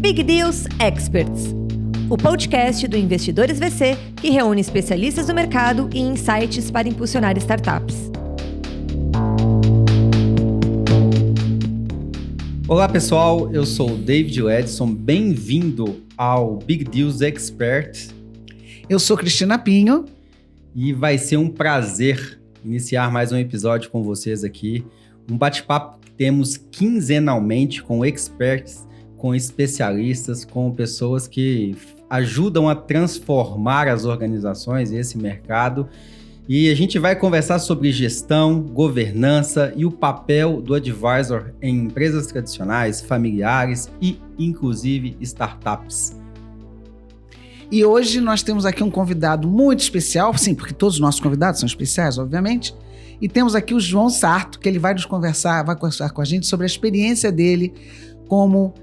Big Deals Experts, o podcast do Investidores VC que reúne especialistas do mercado e insights para impulsionar startups. Olá pessoal, eu sou o David Edson, bem-vindo ao Big Deals Experts. Eu sou Cristina Pinho. E vai ser um prazer iniciar mais um episódio com vocês aqui. Um bate-papo que temos quinzenalmente com experts, com especialistas, com pessoas que ajudam a transformar as organizações e esse mercado. E a gente vai conversar sobre gestão, governança e o papel do advisor em empresas tradicionais, familiares e, inclusive, startups. E hoje nós temos aqui um convidado muito especial, sim, porque todos os nossos convidados são especiais, obviamente. E temos aqui o João Sarto, que ele vai conversar com a gente sobre a experiência dele como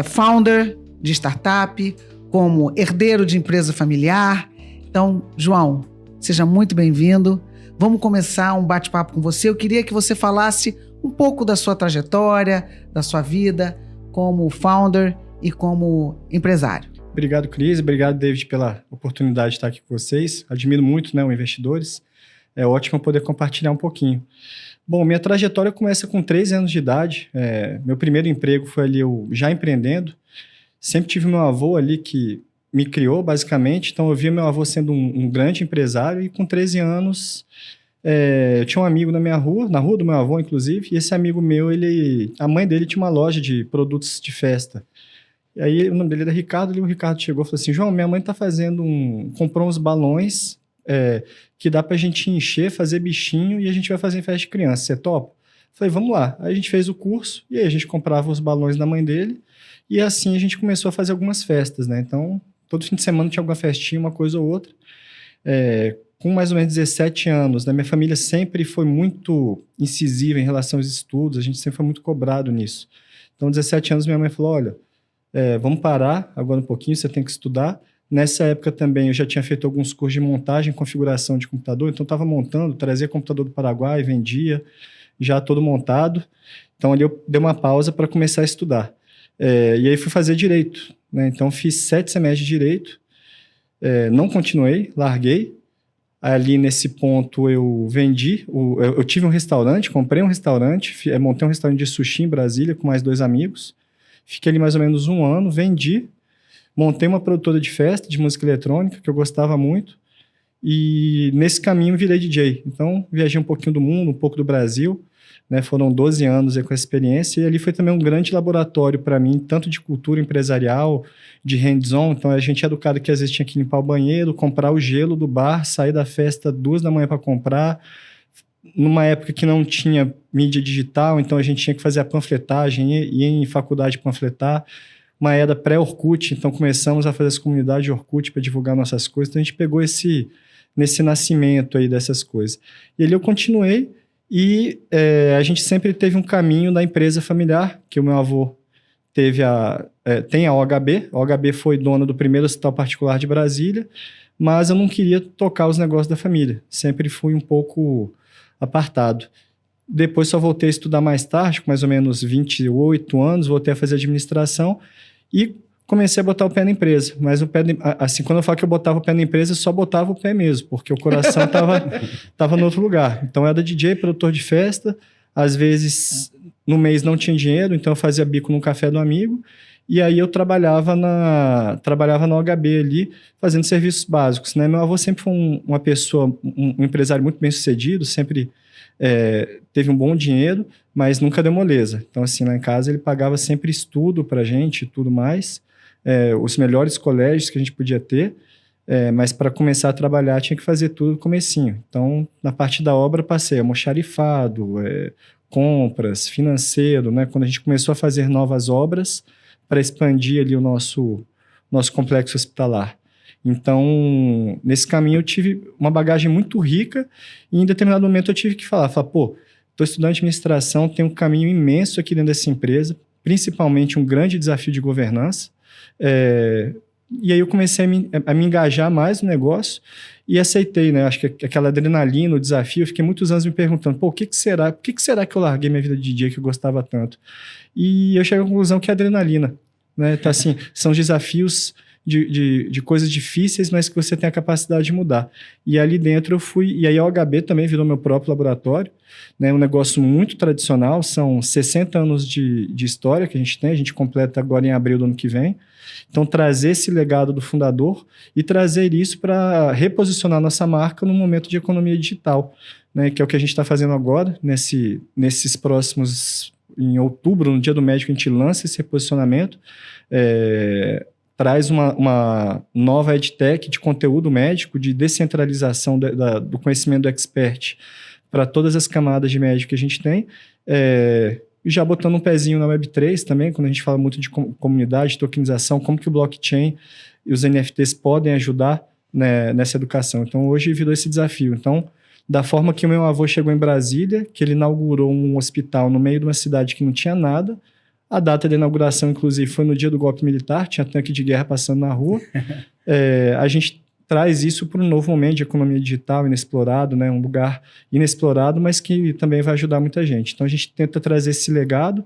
founder de startup, como herdeiro de empresa familiar. Então, João, seja muito bem-vindo. Vamos começar um bate-papo com você. Eu queria que você falasse um pouco da sua trajetória, da sua vida como founder e como empresário. Obrigado, Cris. Obrigado, David, pela oportunidade de estar aqui com vocês. Admiro muito, o Investidores. É ótimo poder compartilhar um pouquinho. Bom, minha trajetória começa com 13 anos de idade. Meu primeiro emprego foi ali eu já empreendendo. Sempre tive meu avô ali que me criou, basicamente. Então, eu via meu avô sendo um grande empresário. E com 13 anos, eu tinha um amigo na minha rua, na rua do meu avô, inclusive. E esse amigo meu, a mãe dele tinha uma loja de produtos de festa. E aí, o nome dele era Ricardo, e o Ricardo chegou e falou assim, João, minha mãe tá comprou uns balões que dá pra gente encher, fazer bichinho, e a gente vai fazer em festa de criança, você topa? Falei, vamos lá. Aí a gente fez o curso, e aí a gente comprava os balões da mãe dele, e assim a gente começou a fazer algumas festas, né? Então, todo fim de semana tinha alguma festinha, uma coisa ou outra. Com mais ou menos 17 anos, né? Minha família sempre foi muito incisiva em relação aos estudos, a gente sempre foi muito cobrado nisso. Então, 17 anos, minha mãe falou, olha, vamos parar agora um pouquinho, você tem que estudar. Nessa época também eu já tinha feito alguns cursos de montagem e configuração de computador, então estava montando, trazia computador do Paraguai, vendia, já todo montado. Então ali eu dei uma pausa para começar a estudar. E aí fui fazer Direito, né? Então fiz 7 semestres de Direito, não continuei, larguei. Ali nesse ponto eu vendi, eu tive um restaurante, comprei um restaurante, montei um restaurante de sushi em Brasília com mais 2 amigos. Fiquei ali mais ou menos 1 ano, vendi, montei uma produtora de festa, de música eletrônica, que eu gostava muito, e nesse caminho virei DJ. Então, viajei um pouquinho do mundo, um pouco do Brasil, né? Foram 12 anos com essa experiência, e ali foi também um grande laboratório para mim, tanto de cultura empresarial, de hands-on. Então, a gente é educado que às vezes tinha que limpar o banheiro, comprar o gelo do bar, sair da festa 2 da manhã para comprar, numa época que não tinha mídia digital, então a gente tinha que fazer a panfletagem, ir em faculdade panfletar, uma era pré-Orkut, então começamos a fazer essa comunidade de Orkut para divulgar nossas coisas, então a gente pegou nesse nascimento aí dessas coisas. E ali eu continuei e a gente sempre teve um caminho da empresa familiar, que o meu avô tem a OHB, a OHB foi dona do primeiro hospital particular de Brasília, mas eu não queria tocar os negócios da família, sempre fui um pouco apartado. Depois só voltei a estudar mais tarde, com mais ou menos 28 anos, voltei a fazer administração e comecei a botar o pé na empresa. Mas assim, quando eu falo que eu botava o pé na empresa, eu só botava o pé mesmo, porque o coração tava no outro lugar. Então eu era DJ, produtor de festa, às vezes no mês não tinha dinheiro, então eu fazia bico no café do amigo, e aí eu trabalhava na OHB ali, fazendo serviços básicos, né? Meu avô sempre foi uma pessoa, um empresário muito bem sucedido, sempre teve um bom dinheiro, mas nunca deu moleza. Então, assim, lá em casa ele pagava sempre estudo pra gente e tudo mais, os melhores colégios que a gente podia ter, mas para começar a trabalhar tinha que fazer tudo no comecinho. Então, na parte da obra passei almoxarifado, compras, financeiro, né? Quando a gente começou a fazer novas obras, para expandir ali o nosso complexo hospitalar. Então, nesse caminho eu tive uma bagagem muito rica e em determinado momento eu tive que falar, pô, estou estudando administração, tem um caminho imenso aqui dentro dessa empresa, principalmente um grande desafio de governança, e aí eu comecei a me engajar mais no negócio e aceitei, né? Acho que aquela adrenalina, o desafio, eu fiquei muitos anos me perguntando, pô, por que será que eu larguei minha vida de DJ que eu gostava tanto? E eu cheguei à conclusão que é adrenalina, né? Então, assim, são desafios de coisas difíceis, mas que você tem a capacidade de mudar. E ali dentro eu fui... E aí a OHB também virou meu próprio laboratório, né? Um negócio muito tradicional, são 60 anos de história que a gente completa agora em abril do ano que vem. Então, trazer esse legado do fundador e trazer isso para reposicionar nossa marca no momento de economia digital, né? Que é o que a gente está fazendo agora, nesses próximos... Em outubro, no Dia do Médico, a gente lança esse reposicionamento, traz uma nova edtech de conteúdo médico, de descentralização do conhecimento do expert para todas as camadas de médico que a gente tem, e já botando um pezinho na Web3 também, quando a gente fala muito de comunidade, tokenização, como que o blockchain e os NFTs podem ajudar, né, nessa educação. Então, hoje virou esse desafio. Então, da forma que o meu avô chegou em Brasília, que ele inaugurou um hospital no meio de uma cidade que não tinha nada. A data da inauguração, inclusive, foi no dia do golpe militar, tinha tanque de guerra passando na rua. A gente traz isso para um novo momento de economia digital inexplorado, né? Um lugar inexplorado, mas que também vai ajudar muita gente. Então, a gente tenta trazer esse legado,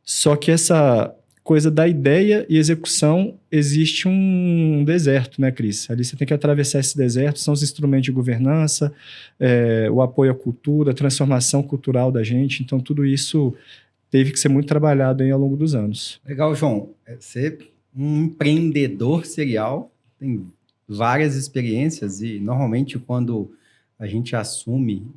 só que essa coisa da ideia e execução, existe um deserto, né, Cris? Ali você tem que atravessar esse deserto, são os instrumentos de governança, o apoio à cultura, a transformação cultural da gente. Então, tudo isso teve que ser muito trabalhado aí ao longo dos anos. Legal, João. Você é um empreendedor serial, tem várias experiências e, normalmente, quando a gente assume,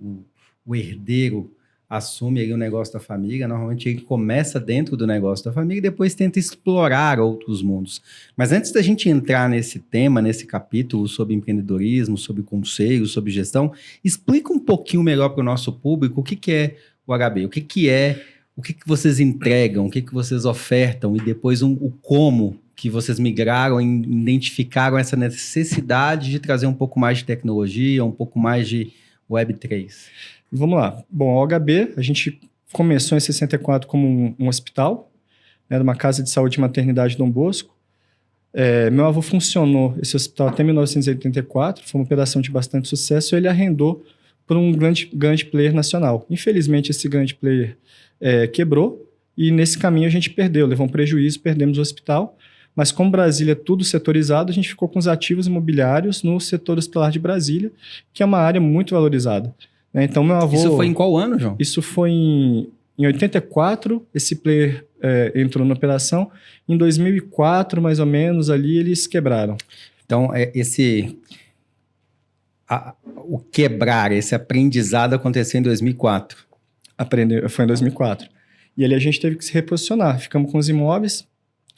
o herdeiro assume aí o negócio da família, normalmente ele começa dentro do negócio da família e depois tenta explorar outros mundos. Mas antes da gente entrar nesse tema, nesse capítulo sobre empreendedorismo, sobre conselho, sobre gestão, explica um pouquinho melhor para o nosso público o que é o HB, o que vocês entregam, o que vocês ofertam e depois o como que vocês migraram e identificaram essa necessidade de trazer um pouco mais de tecnologia, um pouco mais de Web3. Vamos lá. Bom, a OHB, a gente começou em 64 como um hospital, né, uma casa de saúde e maternidade Dom Bosco. Meu avô funcionou esse hospital até 1984, foi uma operação de bastante sucesso, e ele arrendou para um grande player nacional. Infelizmente, esse grande player quebrou, e nesse caminho a gente levou um prejuízo, perdemos o hospital, mas como Brasília é tudo setorizado, a gente ficou com os ativos imobiliários no setor hospitalar de Brasília, que é uma área muito valorizada. Então, meu avô... Isso foi em qual ano, João? Isso foi em 84, esse player entrou na operação. Em 2004, mais ou menos, ali eles quebraram. Então, o quebrar, esse aprendizado aconteceu em 2004. Foi em 2004. E ali a gente teve que se reposicionar. Ficamos com os imóveis.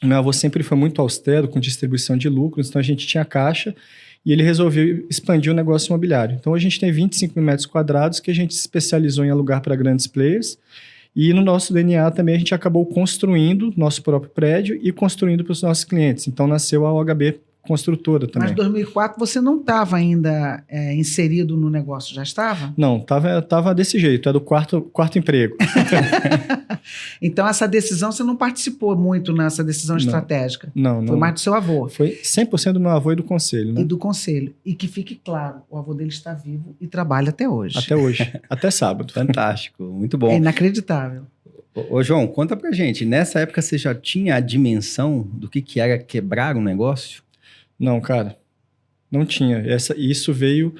Meu avô sempre foi muito austero com distribuição de lucros, então a gente tinha caixa e ele resolveu expandir o negócio imobiliário. Então a gente tem 25 mil metros quadrados que a gente se especializou em alugar para grandes players, e no nosso DNA também a gente acabou construindo nosso próprio prédio e construindo para os nossos clientes. Então nasceu a OHB Construtora também. Mas em 2004 você não estava ainda inserido no negócio, já estava? Não, tava desse jeito, era do quarto emprego. Então essa decisão, você não participou muito nessa decisão estratégica? Não. Foi mais do seu avô? Foi 100% do meu avô e do conselho, né? E do conselho. E que fique claro, o avô dele está vivo e trabalha até hoje. Até hoje, até sábado. Fantástico, muito bom. É inacreditável. Ô João, conta pra gente, nessa época você já tinha a dimensão do que era quebrar um negócio? Não, cara, não tinha. Isso veio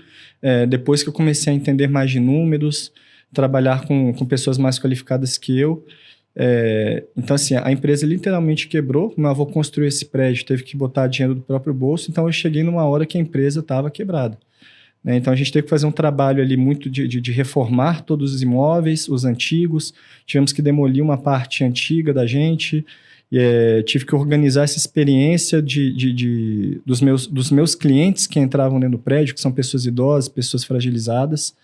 depois que eu comecei a entender mais de números, trabalhar com pessoas mais qualificadas que eu. Então, assim, a empresa literalmente quebrou. Meu avô construiu esse prédio, teve que botar dinheiro do próprio bolso. Então, eu cheguei numa hora que a empresa estava quebrada. Então, a gente teve que fazer um trabalho ali muito de reformar todos os imóveis, os antigos. Tivemos que demolir uma parte antiga da gente. Tive que organizar essa experiência dos meus clientes que entravam dentro do prédio, que são pessoas idosas, pessoas fragilizadas,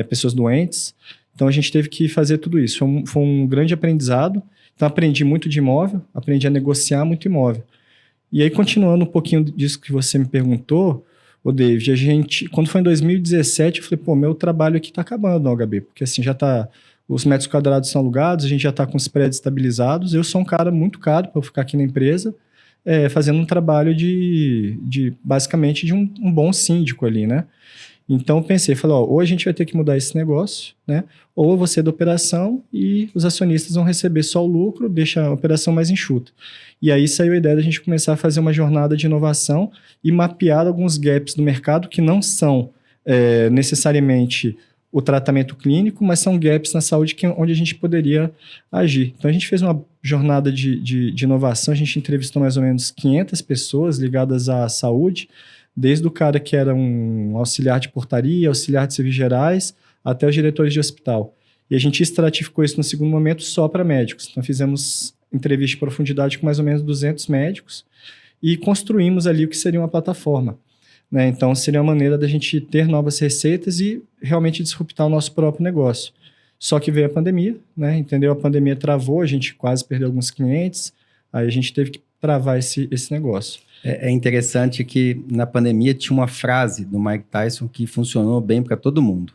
pessoas doentes. Então, a gente teve que fazer tudo isso. Foi um grande aprendizado. Então, aprendi muito de imóvel, aprendi a negociar muito imóvel. E aí, continuando um pouquinho disso que você me perguntou, David, quando foi em 2017, eu falei, meu trabalho aqui está acabando no OHB, porque assim, já está... Os metros quadrados são alugados, a gente já está com os prédios estabilizados. Eu sou um cara muito caro para ficar aqui na empresa, fazendo um trabalho basicamente de um bom síndico ali, né? Então, eu pensei, falei, ou a gente vai ter que mudar esse negócio, né? Ou eu vou ser da operação e os acionistas vão receber só o lucro, deixa a operação mais enxuta. E aí saiu a ideia da gente começar a fazer uma jornada de inovação e mapear alguns gaps do mercado que não são necessariamente o tratamento clínico, mas são gaps na saúde onde a gente poderia agir. Então, a gente fez uma jornada de inovação, a gente entrevistou mais ou menos 500 pessoas ligadas à saúde, desde o cara que era um auxiliar de portaria, auxiliar de serviços gerais, até os diretores de hospital. E a gente estratificou isso no segundo momento só para médicos. Então, fizemos entrevista de profundidade com mais ou menos 200 médicos e construímos ali o que seria uma plataforma, né? Então, seria uma maneira da gente ter novas receitas e realmente disruptar o nosso próprio negócio. Só que veio a pandemia, né? Entendeu? A pandemia travou, a gente quase perdeu alguns clientes, aí a gente teve que travar esse negócio. É interessante que na pandemia tinha uma frase do Mike Tyson que funcionou bem para todo mundo.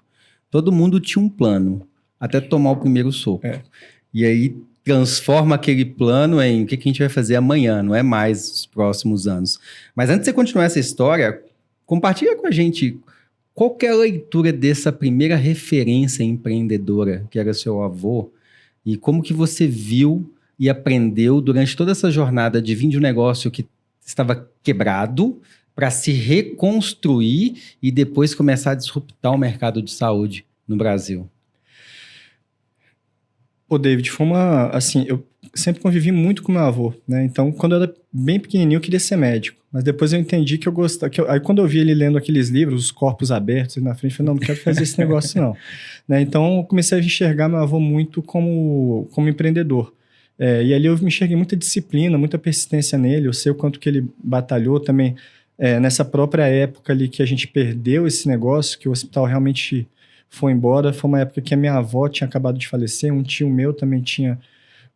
Todo mundo tinha um plano, até tomar o primeiro soco. E aí transforma aquele plano em o que a gente vai fazer amanhã, não é mais os próximos anos. Mas antes de você continuar essa história, compartilha com a gente qual que é a leitura dessa primeira referência empreendedora, que era seu avô, e como que você viu e aprendeu durante toda essa jornada de vir de um negócio que estava quebrado para se reconstruir e depois começar a disruptar o mercado de saúde no Brasil. Ô, David, foi assim, eu sempre convivi muito com meu avô, né? Então, quando eu era bem pequenininho, eu queria ser médico. Mas depois eu entendi que eu gostava... Aí, quando eu vi ele lendo aqueles livros, os corpos abertos na frente, eu falei, não quero fazer esse negócio, não. Né? Então, eu comecei a enxergar meu avô muito como empreendedor. E ali eu me enxerguei muita disciplina, muita persistência nele. Eu sei o quanto que ele batalhou também nessa própria época ali que a gente perdeu esse negócio, que o hospital realmente foi embora. Foi uma época que a minha avó tinha acabado de falecer, um tio meu também tinha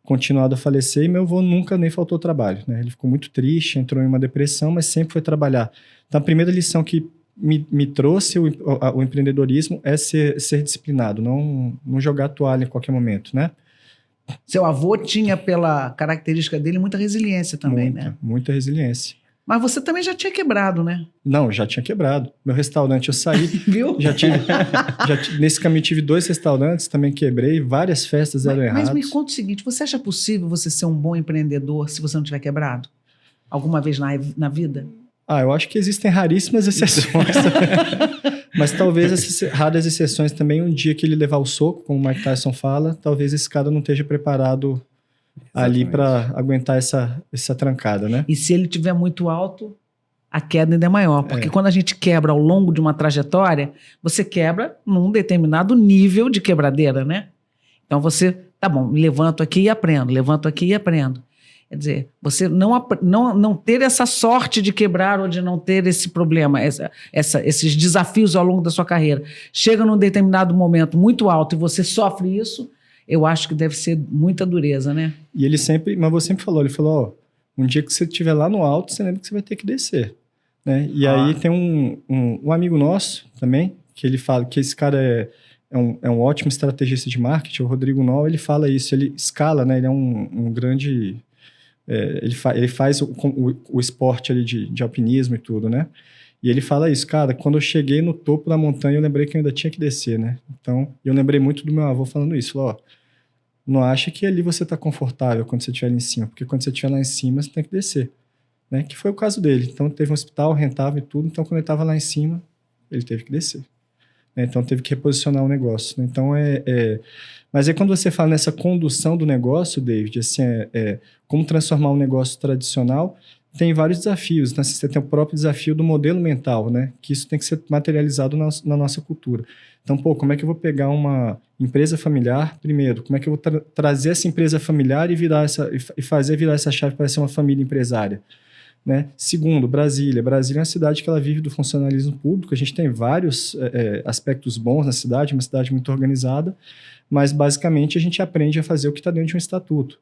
continuado a falecer e meu avô nunca nem faltou trabalho, né? Ele ficou muito triste, entrou em uma depressão, mas sempre foi trabalhar. Então, a primeira lição que me trouxe o empreendedorismo é ser disciplinado, não jogar a toalha em qualquer momento, né? Seu avô tinha, pela característica dele, muita resiliência também, né? Muita resiliência. Mas você também já tinha quebrado, né? Não, já tinha quebrado. Meu restaurante, eu saí... Viu? Nesse caminho, tive 2 restaurantes, também quebrei, várias festas eram erradas. Mas me conta o seguinte, você acha possível você ser um bom empreendedor se você não tiver quebrado? Alguma vez na vida? Eu acho que existem raríssimas exceções. Mas talvez essas raras exceções também, um dia que ele levar o soco, como o Mike Tyson fala, talvez esse cara não esteja preparado ali para aguentar essa trancada, né? E se ele tiver muito alto, a queda ainda é maior. Porque quando a gente quebra ao longo de uma trajetória, você quebra num determinado nível de quebradeira, né? Então você, tá bom, levanto aqui e aprendo, levanto aqui e aprendo. Quer dizer, você não ter essa sorte de quebrar ou de não ter esse problema, esses desafios ao longo da sua carreira. Chega num determinado momento muito alto e você sofre isso, eu acho que deve ser muita dureza, né? E ele sempre, mas você sempre falou, ele falou, um dia que você estiver lá no alto, você lembra que você vai ter que descer, né? E aí tem um amigo nosso também, que ele fala que esse cara é um ótimo estrategista de marketing, o Rodrigo Noll, ele fala isso, ele escala, né? Ele é um grande... ele faz o esporte ali de alpinismo e tudo, né? E ele fala isso, cara, quando eu cheguei no topo da montanha, eu lembrei que eu ainda tinha que descer, né? Então, eu lembrei muito do meu avô falando isso, falou, não acha que ali você tá confortável quando você estiver ali em cima, porque quando você estiver lá em cima, você tem que descer, né? Que foi o caso dele. Então, teve um hospital rentável e tudo, então quando ele estava lá em cima, ele teve que descer. Né? Então, teve que reposicionar o negócio, né? Então, Mas aí quando você fala nessa condução do negócio, David, assim, como transformar um negócio tradicional, tem vários desafios, né? Você tem o próprio desafio do modelo mental, né? Que isso tem que ser materializado na nossa cultura. Então, como é que eu vou pegar uma empresa familiar, primeiro, como é que eu vou trazer essa empresa familiar e fazer virar essa chave para ser uma família empresária? Né? Segundo, Brasília. Brasília é uma cidade que ela vive do funcionalismo público, a gente tem vários aspectos bons na cidade, uma cidade muito organizada, mas basicamente a gente aprende a fazer o que está dentro de um estatuto.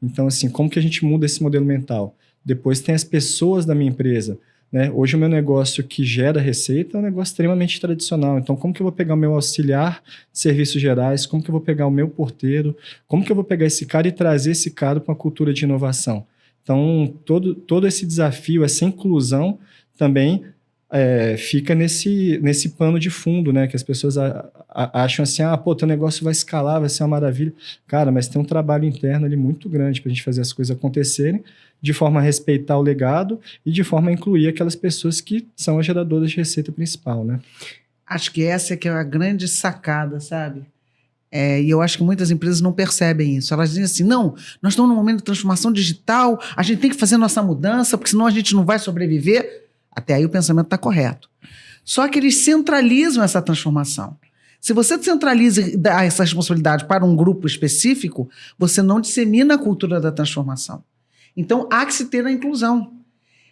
Então, assim, como que a gente muda esse modelo mental? Depois tem as pessoas da minha empresa, né? Hoje o meu negócio que gera receita é um negócio extremamente tradicional. Então, como que eu vou pegar o meu auxiliar de serviços gerais? Como que eu vou pegar o meu porteiro? Como que eu vou pegar esse cara e trazer esse cara para uma cultura de inovação? Então, todo esse desafio, essa inclusão também fica nesse pano de fundo, né? Que as pessoas acham assim, teu negócio vai escalar, vai ser uma maravilha. Cara, mas tem um trabalho interno ali muito grande para a gente fazer as coisas acontecerem, de forma a respeitar o legado e de forma a incluir aquelas pessoas que são as geradoras de receita principal, né? Acho que essa é que é a grande sacada, sabe? E eu acho que muitas empresas não percebem isso. Elas dizem assim, não, nós estamos num momento de transformação digital, a gente tem que fazer nossa mudança, porque senão a gente não vai sobreviver. Até aí o pensamento está correto. Só que eles centralizam essa transformação. Se você centraliza e dá essa responsabilidade para um grupo específico, você não dissemina a cultura da transformação. Então, há que se ter a inclusão.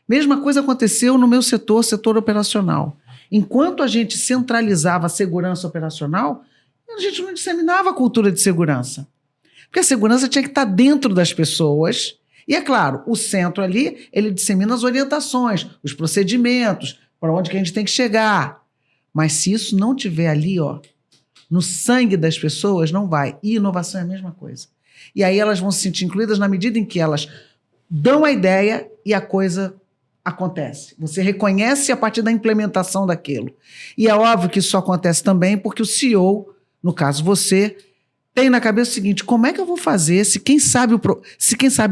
Mesma coisa aconteceu no meu setor operacional. Enquanto a gente centralizava a segurança operacional, a gente não disseminava a cultura de segurança. Porque a segurança tinha que estar dentro das pessoas. E é claro, o centro ali, ele dissemina as orientações, os procedimentos, para onde que a gente tem que chegar. Mas se isso não tiver ali, no sangue das pessoas, não vai. E inovação é a mesma coisa. E aí elas vão se sentir incluídas na medida em que elas dão a ideia e a coisa acontece. Você reconhece a partir da implementação daquilo. E é óbvio que isso só acontece também porque o CEO, no caso você, tem na cabeça o seguinte, como é que eu vou fazer se quem sabe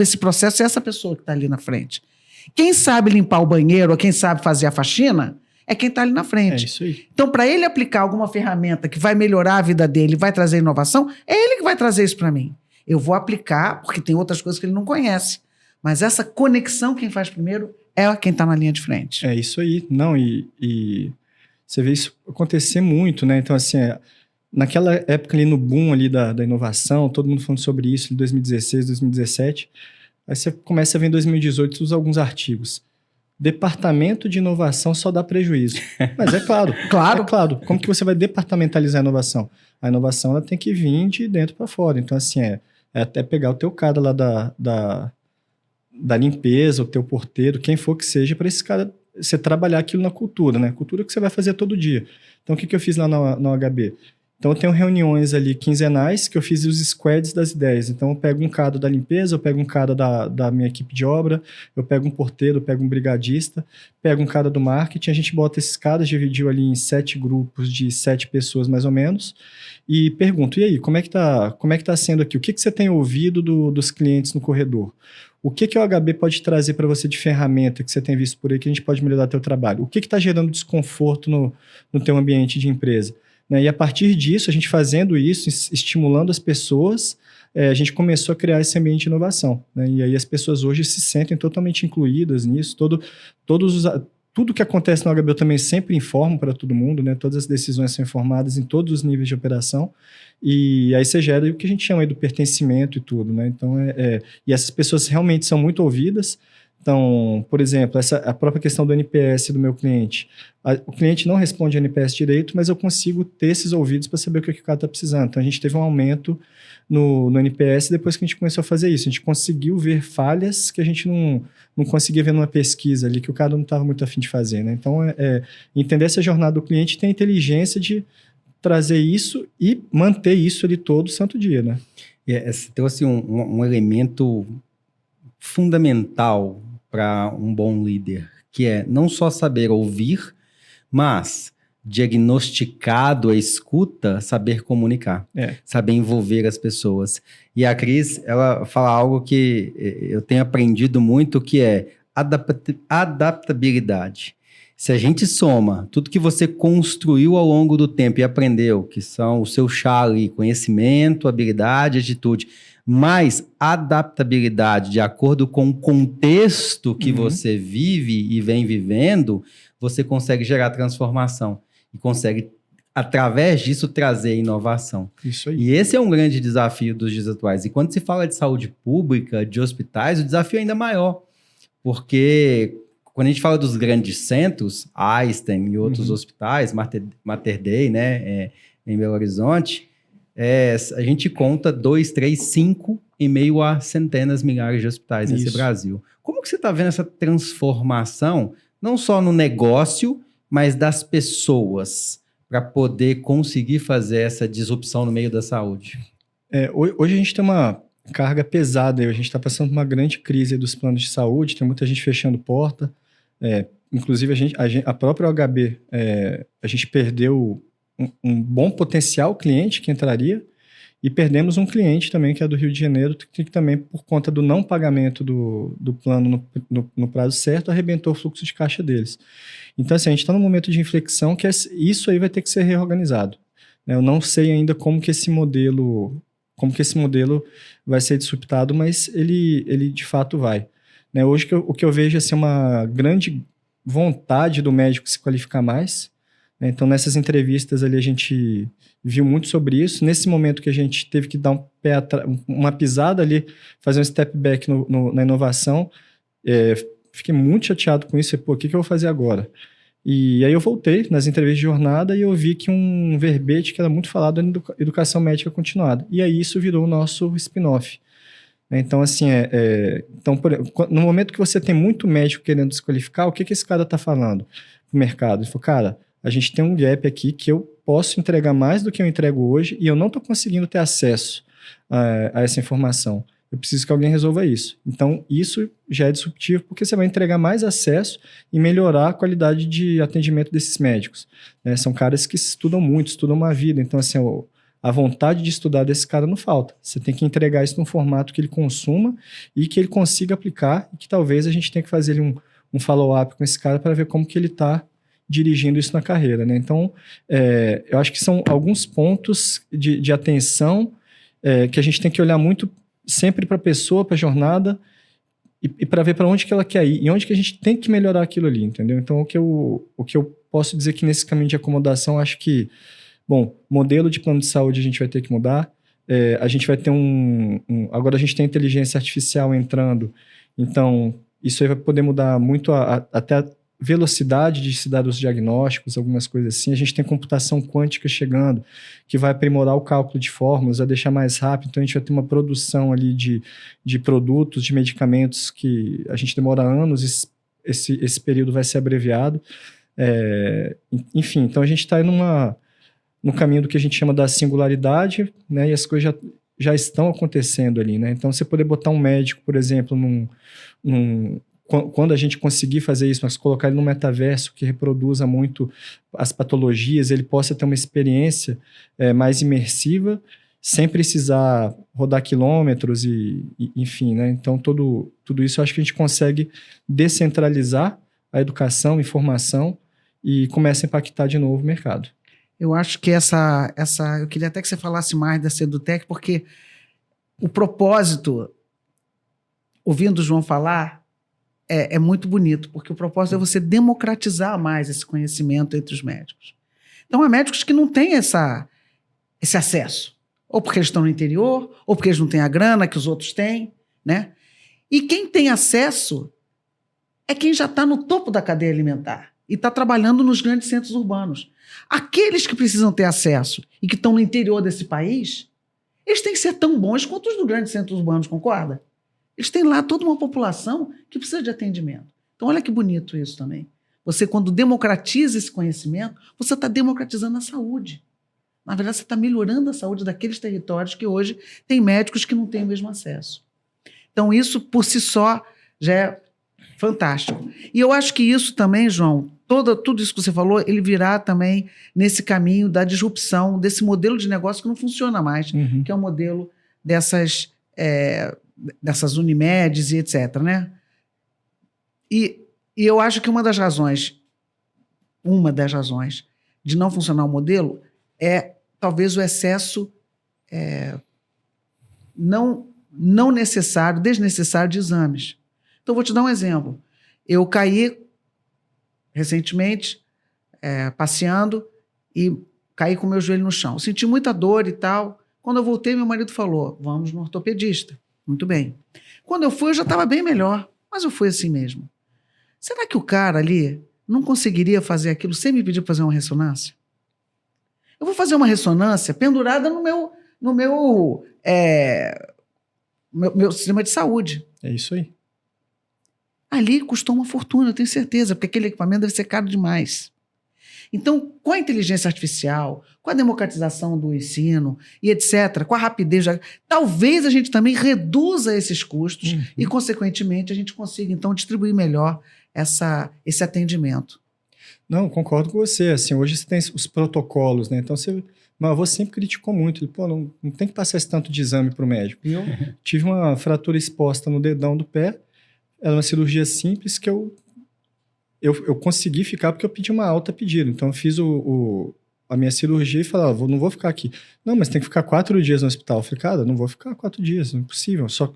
esse processo é essa pessoa que está ali na frente? Quem sabe limpar o banheiro ou quem sabe fazer a faxina é quem está ali na frente. É isso aí. Então, para ele aplicar alguma ferramenta que vai melhorar a vida dele, vai trazer inovação, é ele que vai trazer isso para mim. Eu vou aplicar porque tem outras coisas que ele não conhece. Mas essa conexão, quem faz primeiro é quem está na linha de frente. É isso aí. Não, e você vê isso acontecer muito, né? Então, assim, naquela época ali no boom ali da inovação, todo mundo falando sobre isso em 2016, 2017, aí você começa a ver em 2018 alguns artigos. Departamento de inovação só dá prejuízo. Mas é claro. Claro. É claro. Como que você vai departamentalizar a inovação? A inovação ela tem que vir de dentro para fora. Então, assim, é até pegar o teu cara lá da limpeza, o teu porteiro, quem for que seja, para esse cara, você trabalhar aquilo na cultura, né? Cultura que você vai fazer todo dia. Então, o que eu fiz lá no HB? Então, eu tenho reuniões ali quinzenais que eu fiz os squads das ideias. Então, eu pego um cara da limpeza, eu pego um cara da minha equipe de obra, eu pego um porteiro, eu pego um brigadista, pego um cara do marketing, a gente bota esses caras, dividiu ali em 7 grupos de 7 pessoas mais ou menos, e pergunto, e aí, como é que tá sendo aqui? O que você tem ouvido dos clientes no corredor? O que o HB pode trazer para você de ferramenta que você tem visto por aí que a gente pode melhorar teu trabalho? O que está gerando desconforto no teu ambiente de empresa? Né? E a partir disso, a gente fazendo isso, estimulando as pessoas, a gente começou a criar esse ambiente de inovação. Né? E aí as pessoas hoje se sentem totalmente incluídas nisso. Tudo que acontece no HB eu também sempre informo para todo mundo, né? Todas as decisões são informadas em todos os níveis de operação. E aí você gera o que a gente chama aí do pertencimento e tudo, né? Então, e essas pessoas realmente são muito ouvidas. Então, por exemplo, a própria questão do NPS do meu cliente. O cliente não responde NPS direito, mas eu consigo ter esses ouvidos para saber o que o cara está precisando. Então, a gente teve um aumento no NPS depois que a gente começou a fazer isso. A gente conseguiu ver falhas que a gente não conseguia ver numa pesquisa ali, que o cara não estava muito afim de fazer, né? Então, entender essa jornada do cliente e ter a inteligência de trazer isso e manter isso ali todo santo dia, né? Então, assim, um elemento fundamental para um bom líder, que é não só saber ouvir, mas diagnosticado a escuta, saber comunicar, saber envolver as pessoas. E a Cris, ela fala algo que eu tenho aprendido muito, que é adaptabilidade. Se a gente soma tudo que você construiu ao longo do tempo e aprendeu, que são o seu chá ali, conhecimento, habilidade, atitude, mais adaptabilidade de acordo com o contexto que você vive e vem vivendo, você consegue gerar transformação e consegue, através disso, trazer inovação. Isso aí. E esse é um grande desafio dos dias atuais. E quando se fala de saúde pública, de hospitais, o desafio é ainda maior, porque quando a gente fala dos grandes centros, Einstein e outros hospitais, Mater Dei, né, em Belo Horizonte, a gente conta 2, 3, 5 em meio a centenas, milhares de hospitais nesse Brasil. Como que você está vendo essa transformação, não só no negócio, mas das pessoas, para poder conseguir fazer essa disrupção no meio da saúde? Hoje a gente tem uma carga pesada, a gente está passando por uma grande crise dos planos de saúde, tem muita gente fechando porta, inclusive a própria OHB, a gente perdeu um bom potencial cliente que entraria e perdemos um cliente também que é do Rio de Janeiro, que também por conta do não pagamento do plano no prazo certo, arrebentou o fluxo de caixa deles. Então, assim, a gente está num momento de inflexão que isso aí vai ter que ser reorganizado. Eu não sei ainda como que esse modelo vai ser disruptado, mas ele de fato vai. Hoje o que eu vejo é uma grande vontade do médico se qualificar mais. Então, nessas entrevistas ali, a gente viu muito sobre isso. Nesse momento que a gente teve que dar uma pisada ali, fazer um step back na inovação, fiquei muito chateado com isso. O que eu vou fazer agora? E aí eu voltei nas entrevistas de jornada e eu vi que um verbete que era muito falado era educação médica continuada. E aí isso virou o nosso spin-off. Então, assim, no momento que você tem muito médico querendo se qualificar, o que esse cara está falando pro mercado? Ele falou, cara, a gente tem um gap aqui que eu posso entregar mais do que eu entrego hoje e eu não estou conseguindo ter acesso a essa informação. Eu preciso que alguém resolva isso. Então, isso já é disruptivo porque você vai entregar mais acesso e melhorar a qualidade de atendimento desses médicos. São caras que estudam muito, estudam uma vida. Então, assim, a vontade de estudar desse cara não falta. Você tem que entregar isso num formato que ele consuma e que ele consiga aplicar e que talvez a gente tenha que fazer ali um follow-up com esse cara para ver como que ele está dirigindo isso na carreira, né? Então, eu acho que são alguns pontos de atenção que a gente tem que olhar muito sempre para a pessoa, para a jornada e para ver para onde que ela quer ir e onde que a gente tem que melhorar aquilo ali, entendeu? Então, o que eu posso dizer que nesse caminho de acomodação, acho que, bom, modelo de plano de saúde a gente vai ter que mudar, a gente vai ter agora a gente tem inteligência artificial entrando, então isso aí vai poder mudar muito até a velocidade de se dar os diagnósticos, algumas coisas assim. A gente tem computação quântica chegando, que vai aprimorar o cálculo de fórmulas, vai deixar mais rápido. Então, a gente vai ter uma produção ali de produtos, de medicamentos que a gente demora anos, esse período vai ser abreviado. Enfim, então a gente está no caminho do que a gente chama da singularidade, né? E as coisas já estão acontecendo ali, né? Então, você poder botar um médico, por exemplo, quando a gente conseguir fazer isso, mas colocar ele no metaverso que reproduza muito as patologias, ele possa ter uma experiência mais imersiva, sem precisar rodar quilômetros enfim, né? Então, tudo isso eu acho que a gente consegue descentralizar a educação, informação e começa a impactar de novo o mercado. Eu acho que eu queria até que você falasse mais dessa EduTech, porque o propósito, ouvindo o João falar, é muito bonito, porque o propósito é você democratizar mais esse conhecimento entre os médicos. Então, há médicos que não têm esse acesso, ou porque eles estão no interior, ou porque eles não têm a grana que os outros têm, né? E quem tem acesso é quem já está no topo da cadeia alimentar e está trabalhando nos grandes centros urbanos. Aqueles que precisam ter acesso e que estão no interior desse país, eles têm que ser tão bons quanto os dos grandes centros urbanos, concorda? Eles têm lá toda uma população que precisa de atendimento. Então, olha que bonito isso também. Você, quando democratiza esse conhecimento, você está democratizando a saúde. Na verdade, você está melhorando a saúde daqueles territórios que hoje têm médicos que não têm o mesmo acesso. Então, isso, por si só, já é fantástico. E eu acho que isso também, João, tudo isso que você falou, ele virá também nesse caminho da disrupção desse modelo de negócio que não funciona mais, que é o modelo dessas Unimedes e etc., né? E eu acho que uma das razões de não funcionar o modelo é talvez o excesso não necessário, desnecessário de exames. Então, vou te dar um exemplo. Eu caí recentemente, passeando, e caí com o meu joelho no chão. Senti muita dor e tal. Quando eu voltei, meu marido falou, vamos no ortopedista. Muito bem. Quando eu fui, eu já estava bem melhor, mas eu fui assim mesmo. Será que o cara ali não conseguiria fazer aquilo sem me pedir para fazer uma ressonância? Eu vou fazer uma ressonância pendurada no meu sistema de saúde. É isso aí. Ali custou uma fortuna, eu tenho certeza, porque aquele equipamento deve ser caro demais. Então, com a inteligência artificial, com a democratização do ensino e etc., com a rapidez, talvez a gente também reduza esses custos e, consequentemente, a gente consiga, então, distribuir melhor esse atendimento. Não, concordo com você. Assim, hoje você tem os protocolos, né? Então, meu avô sempre criticou muito. Ele, pô, não tem que passar esse tanto de exame para o médico. E eu tive uma fratura exposta no dedão do pé. Era uma cirurgia simples que eu consegui ficar porque eu pedi uma alta pedida. Então, eu fiz a minha cirurgia e falei, não vou ficar aqui. Não, mas tem que ficar 4 dias no hospital. Eu falei, cara, não vou ficar 4 dias, não é possível. Só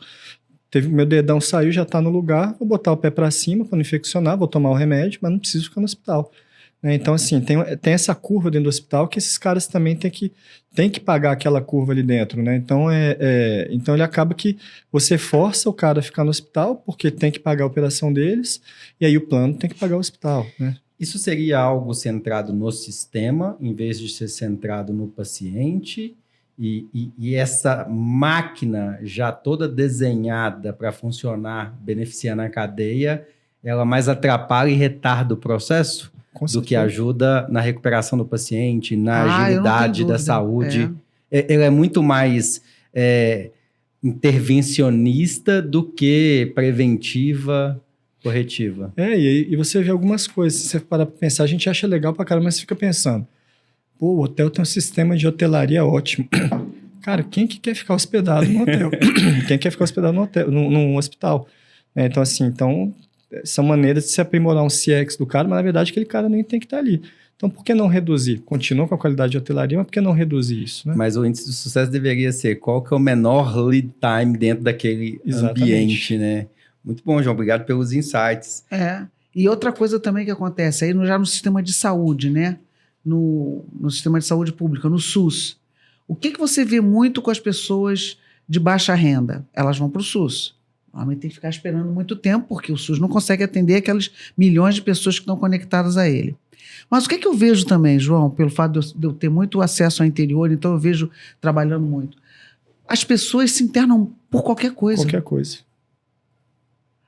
meu dedão saiu, já está no lugar, vou botar o pé para cima para não infeccionar, vou tomar o remédio, mas não preciso ficar no hospital. Então, assim, tem essa curva dentro do hospital que esses caras também têm que pagar aquela curva ali dentro, né? Então, então ele acaba que você força o cara a ficar no hospital porque tem que pagar a operação deles e aí o plano tem que pagar o hospital, né? Isso seria algo centrado no sistema, em vez de ser centrado no paciente? E essa máquina já toda desenhada para funcionar, beneficiando a cadeia, ela mais atrapalha e retarda o processo do que ajuda na recuperação do paciente, na agilidade da saúde. Ela é muito mais intervencionista do que preventiva, corretiva. E você vê algumas coisas, se você parar para pensar, a gente acha legal para caramba, mas você fica pensando, pô, o hotel tem um sistema de hotelaria ótimo. Cara, quem que quer ficar hospedado no hotel? Quem quer ficar hospedado num hospital? Então, assim, são maneiras de se aprimorar um CX do cara, mas na verdade aquele cara nem tem que estar ali. Então, por que não reduzir? Continua com a qualidade de hotelaria, mas por que não reduzir isso? Né? Mas o índice de sucesso deveria ser qual que é o menor lead time dentro daquele ambiente, né? Muito bom, João. Obrigado pelos insights. E outra coisa também que acontece aí já no sistema de saúde, né? No sistema de saúde pública, no SUS. O que você vê muito com as pessoas de baixa renda? Elas vão para o SUS. Normalmente tem que ficar esperando muito tempo, porque o SUS não consegue atender aquelas milhões de pessoas que estão conectadas a ele. Mas o que eu vejo também, João, pelo fato de eu ter muito acesso ao interior, então eu vejo trabalhando muito. As pessoas se internam por qualquer coisa. Qualquer coisa.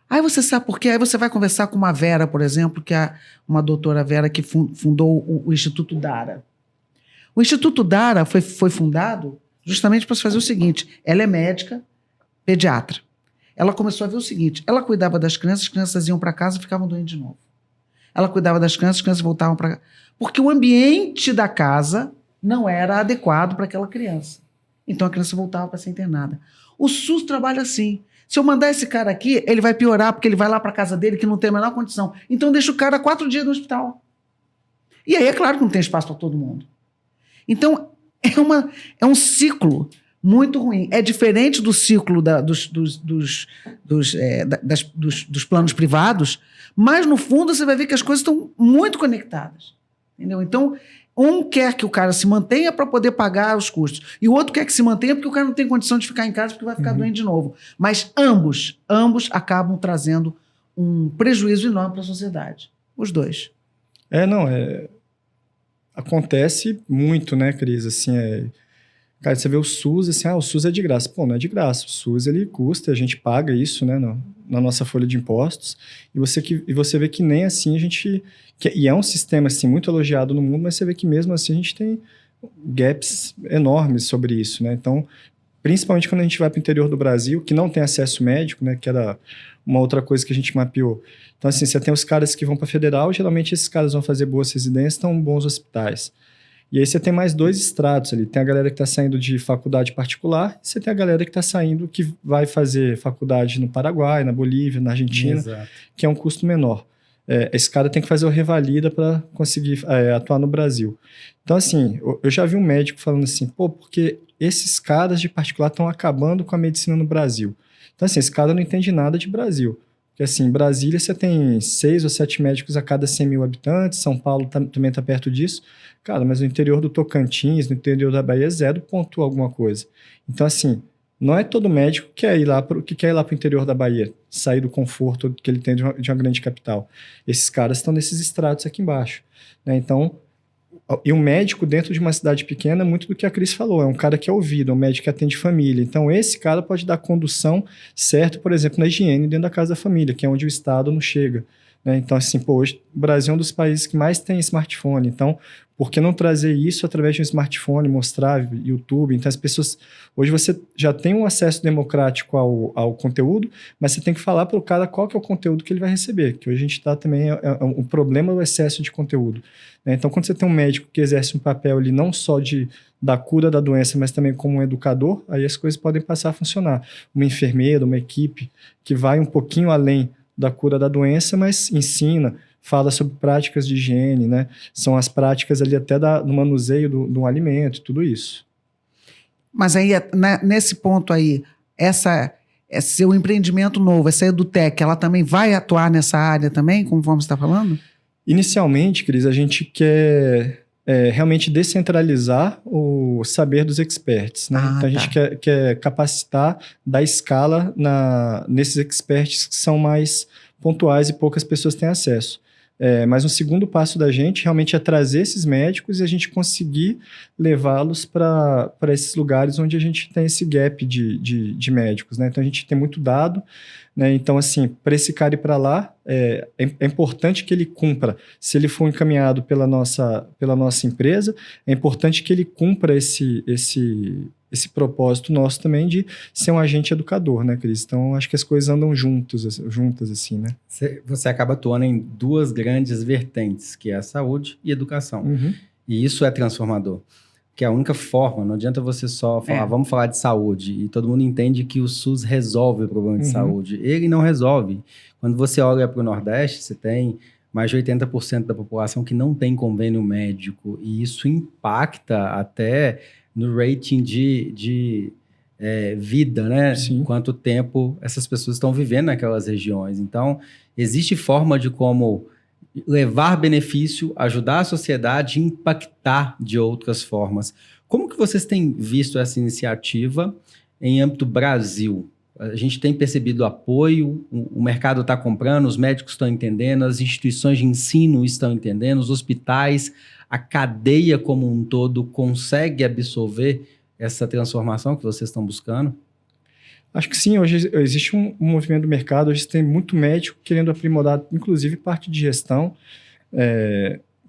Aí você sabe por quê? Aí você vai conversar com uma Vera, por exemplo, que é uma doutora Vera que fundou o Instituto Dara. O Instituto Dara foi fundado justamente para se fazer o seguinte: ela é médica, pediatra. Ela começou a ver o seguinte: ela cuidava das crianças, as crianças iam para casa e ficavam doentes de novo. Ela cuidava das crianças, as crianças voltavam para casa. Porque o ambiente da casa não era adequado para aquela criança. Então a criança voltava para ser internada. O SUS trabalha assim. Se eu mandar esse cara aqui, ele vai piorar, porque ele vai lá para a casa dele, que não tem a menor condição. Então deixa o cara 4 dias no hospital. E aí é claro que não tem espaço para todo mundo. Então é um ciclo muito ruim. É diferente do ciclo dos planos privados, mas no fundo você vai ver que as coisas estão muito conectadas. Entendeu? Então, um quer que o cara se mantenha para poder pagar os custos, e o outro quer que se mantenha porque o cara não tem condição de ficar em casa porque vai ficar doente de novo. Mas ambos acabam trazendo um prejuízo enorme para a sociedade. Os dois. Acontece muito, né, Cris? Assim, cara, você vê o SUS, assim, o SUS é de graça. Pô, não é de graça. O SUS, ele custa, a gente paga isso, né, na nossa folha de impostos. E você vê que nem assim a gente... E é um sistema, assim, muito elogiado no mundo, mas você vê que mesmo assim a gente tem gaps enormes sobre isso, né? Então, principalmente quando a gente vai para o interior do Brasil, que não tem acesso médico, né, que era uma outra coisa que a gente mapeou. Então, assim, você tem os caras que vão para a federal, geralmente esses caras vão fazer boas residências, estão em bons hospitais. E aí você tem mais 2 estratos ali. Tem a galera que está saindo de faculdade particular, e você tem a galera que está saindo, que vai fazer faculdade no Paraguai, na Bolívia, na Argentina, Exato. Que é um custo menor. Esse cara tem que fazer o revalida para conseguir atuar no Brasil. Então, assim, eu já vi um médico falando assim, porque esses caras de particular estão acabando com a medicina no Brasil. Então, assim, esse cara não entende nada de Brasil. Porque, assim, em Brasília você tem 6 ou 7 médicos a cada 100 mil habitantes, São Paulo também está perto disso. Cara, mas no interior do Tocantins, no interior da Bahia, 0 ponto alguma coisa. Então, assim, não é todo médico que quer ir lá para o interior da Bahia, sair do conforto que ele tem de uma grande capital. Esses caras estão nesses estratos aqui embaixo, né? Então, e um médico dentro de uma cidade pequena é muito do que a Cris falou, é um cara que é ouvido, é um médico que atende família. Então, esse cara pode dar condução certa, por exemplo, na higiene dentro da casa da família, que é onde o Estado não chega. né? Então, assim, pô, hoje o Brasil é um dos países que mais tem smartphone. Então, por que não trazer isso através de um smartphone, mostrar YouTube? Então, as pessoas... Hoje você já tem um acesso democrático ao conteúdo, mas você tem que falar para o cara qual que é o conteúdo que ele vai receber, que hoje a gente está também... O problema é o excesso de conteúdo, né? Então, quando você tem um médico que exerce um papel ali não só da cura da doença, mas também como um educador, aí as coisas podem passar a funcionar. Uma enfermeira, uma equipe que vai um pouquinho além da cura da doença, mas ensina, fala sobre práticas de higiene, né? São as práticas ali até do manuseio do alimento, tudo isso. Mas aí, nesse ponto aí, seu empreendimento novo, essa EduTech, ela também vai atuar nessa área também, conforme você está falando? Inicialmente, Cris, a gente quer realmente descentralizar o saber dos experts, né? Então, a gente quer capacitar, dar escala nesses experts que são mais pontuais e poucas pessoas têm acesso. Mas um segundo passo da gente realmente é trazer esses médicos e a gente conseguir levá-los para esses lugares onde a gente tem esse gap de médicos, né? Então, a gente tem muito dado, né? Então, assim, para esse cara ir para lá, é importante que ele cumpra. Se ele for encaminhado pela nossa empresa, é importante que ele cumpra esse propósito nosso também de ser um agente educador, né, Cris? Então, acho que as coisas andam juntas assim, né? Você acaba atuando em duas grandes vertentes, que é a saúde e a educação. Uhum. E isso é transformador. Que é a única forma, não adianta você só falar, vamos falar de saúde, e todo mundo entende que o SUS resolve o problema de saúde. Ele não resolve. Quando você olha para o Nordeste, você tem mais de 80% da população que não tem convênio médico, e isso impacta até no rating de vida, né? Sim. Quanto tempo essas pessoas estão vivendo naquelas regiões. Então, existe forma de como levar benefício, ajudar a sociedade e impactar de outras formas. Como que vocês têm visto essa iniciativa em âmbito Brasil? A gente tem percebido apoio, o mercado está comprando, os médicos estão entendendo, as instituições de ensino estão entendendo, os hospitais, a cadeia como um todo consegue absorver essa transformação que vocês estão buscando? Acho que sim, hoje existe um movimento do mercado, hoje tem muito médico querendo aprimorar, inclusive parte de gestão.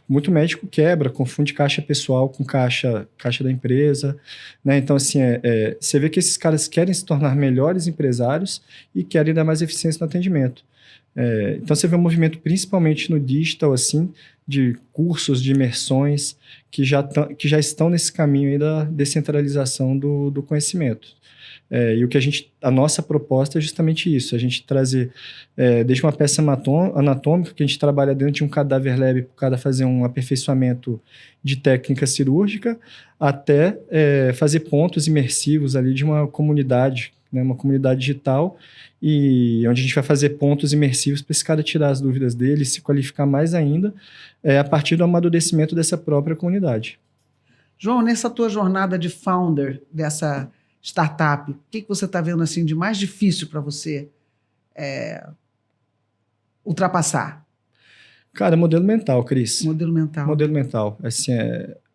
Muito médico quebra, confunde caixa pessoal com caixa da empresa, né? Então, assim, você vê que esses caras querem se tornar melhores empresários e querem dar mais eficiência no atendimento. Então, você vê um movimento principalmente no digital, assim, de cursos, de imersões, que já estão nesse caminho aí da descentralização do conhecimento. E a nossa proposta é justamente isso, a gente trazer desde uma peça anatômica, que a gente trabalha dentro de um cadáver lab para o cara fazer um aperfeiçoamento de técnica cirúrgica, até fazer pontos imersivos ali de uma comunidade, né, uma comunidade digital, e onde a gente vai fazer pontos imersivos para esse cara tirar as dúvidas dele, se qualificar mais ainda, a partir do amadurecimento dessa própria comunidade. João, nessa tua jornada de founder dessa startup, o que você está vendo assim de mais difícil para você ultrapassar? Cara, modelo mental, Cris. Modelo mental. Modelo mental. Assim,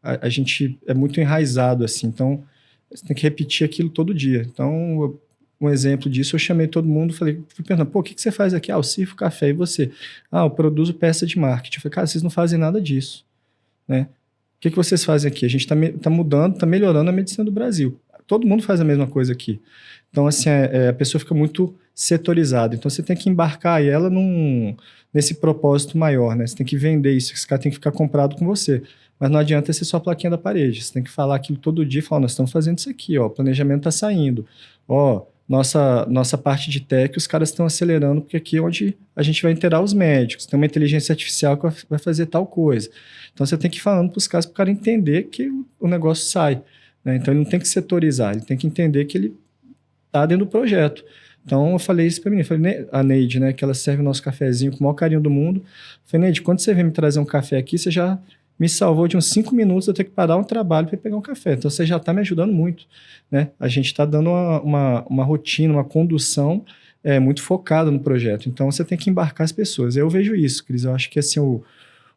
a gente é muito enraizado, assim, então você tem que repetir aquilo todo dia. Então, um exemplo disso, eu chamei todo mundo, fui perguntando, o que você faz aqui? Eu sirvo café, e você? Eu produzo peça de marketing. Eu falei, cara, vocês não fazem nada disso, né? O que vocês fazem aqui? A gente está mudando, está melhorando a medicina do Brasil. Todo mundo faz a mesma coisa aqui. Então, assim, a pessoa fica muito setorizada. Então, você tem que embarcar ela nesse propósito maior, né? Você tem que vender isso, esse cara tem que ficar comprado com você. Mas não adianta ser só a plaquinha da parede. Você tem que falar aquilo todo dia e falar, nós estamos fazendo isso aqui, ó, o planejamento está saindo. Nossa parte de tech, os caras estão acelerando, porque aqui é onde a gente vai inteirar os médicos. Tem uma inteligência artificial que vai fazer tal coisa. Então, você tem que ir falando para os caras, para o cara entender que o negócio sai. Então, ele não tem que setorizar, ele tem que entender que ele está dentro do projeto. Então, eu falei isso para mim, a Neide, né, que ela serve o nosso cafezinho com o maior carinho do mundo. Eu falei, Neide, quando você vem me trazer um café aqui, você já me salvou de uns 5 minutos eu ter que parar um trabalho para pegar um café. Então, você já está me ajudando muito, né? A gente está dando uma rotina, uma condução muito focada no projeto. Então, você tem que embarcar as pessoas. Eu vejo isso, Cris. Eu acho que assim,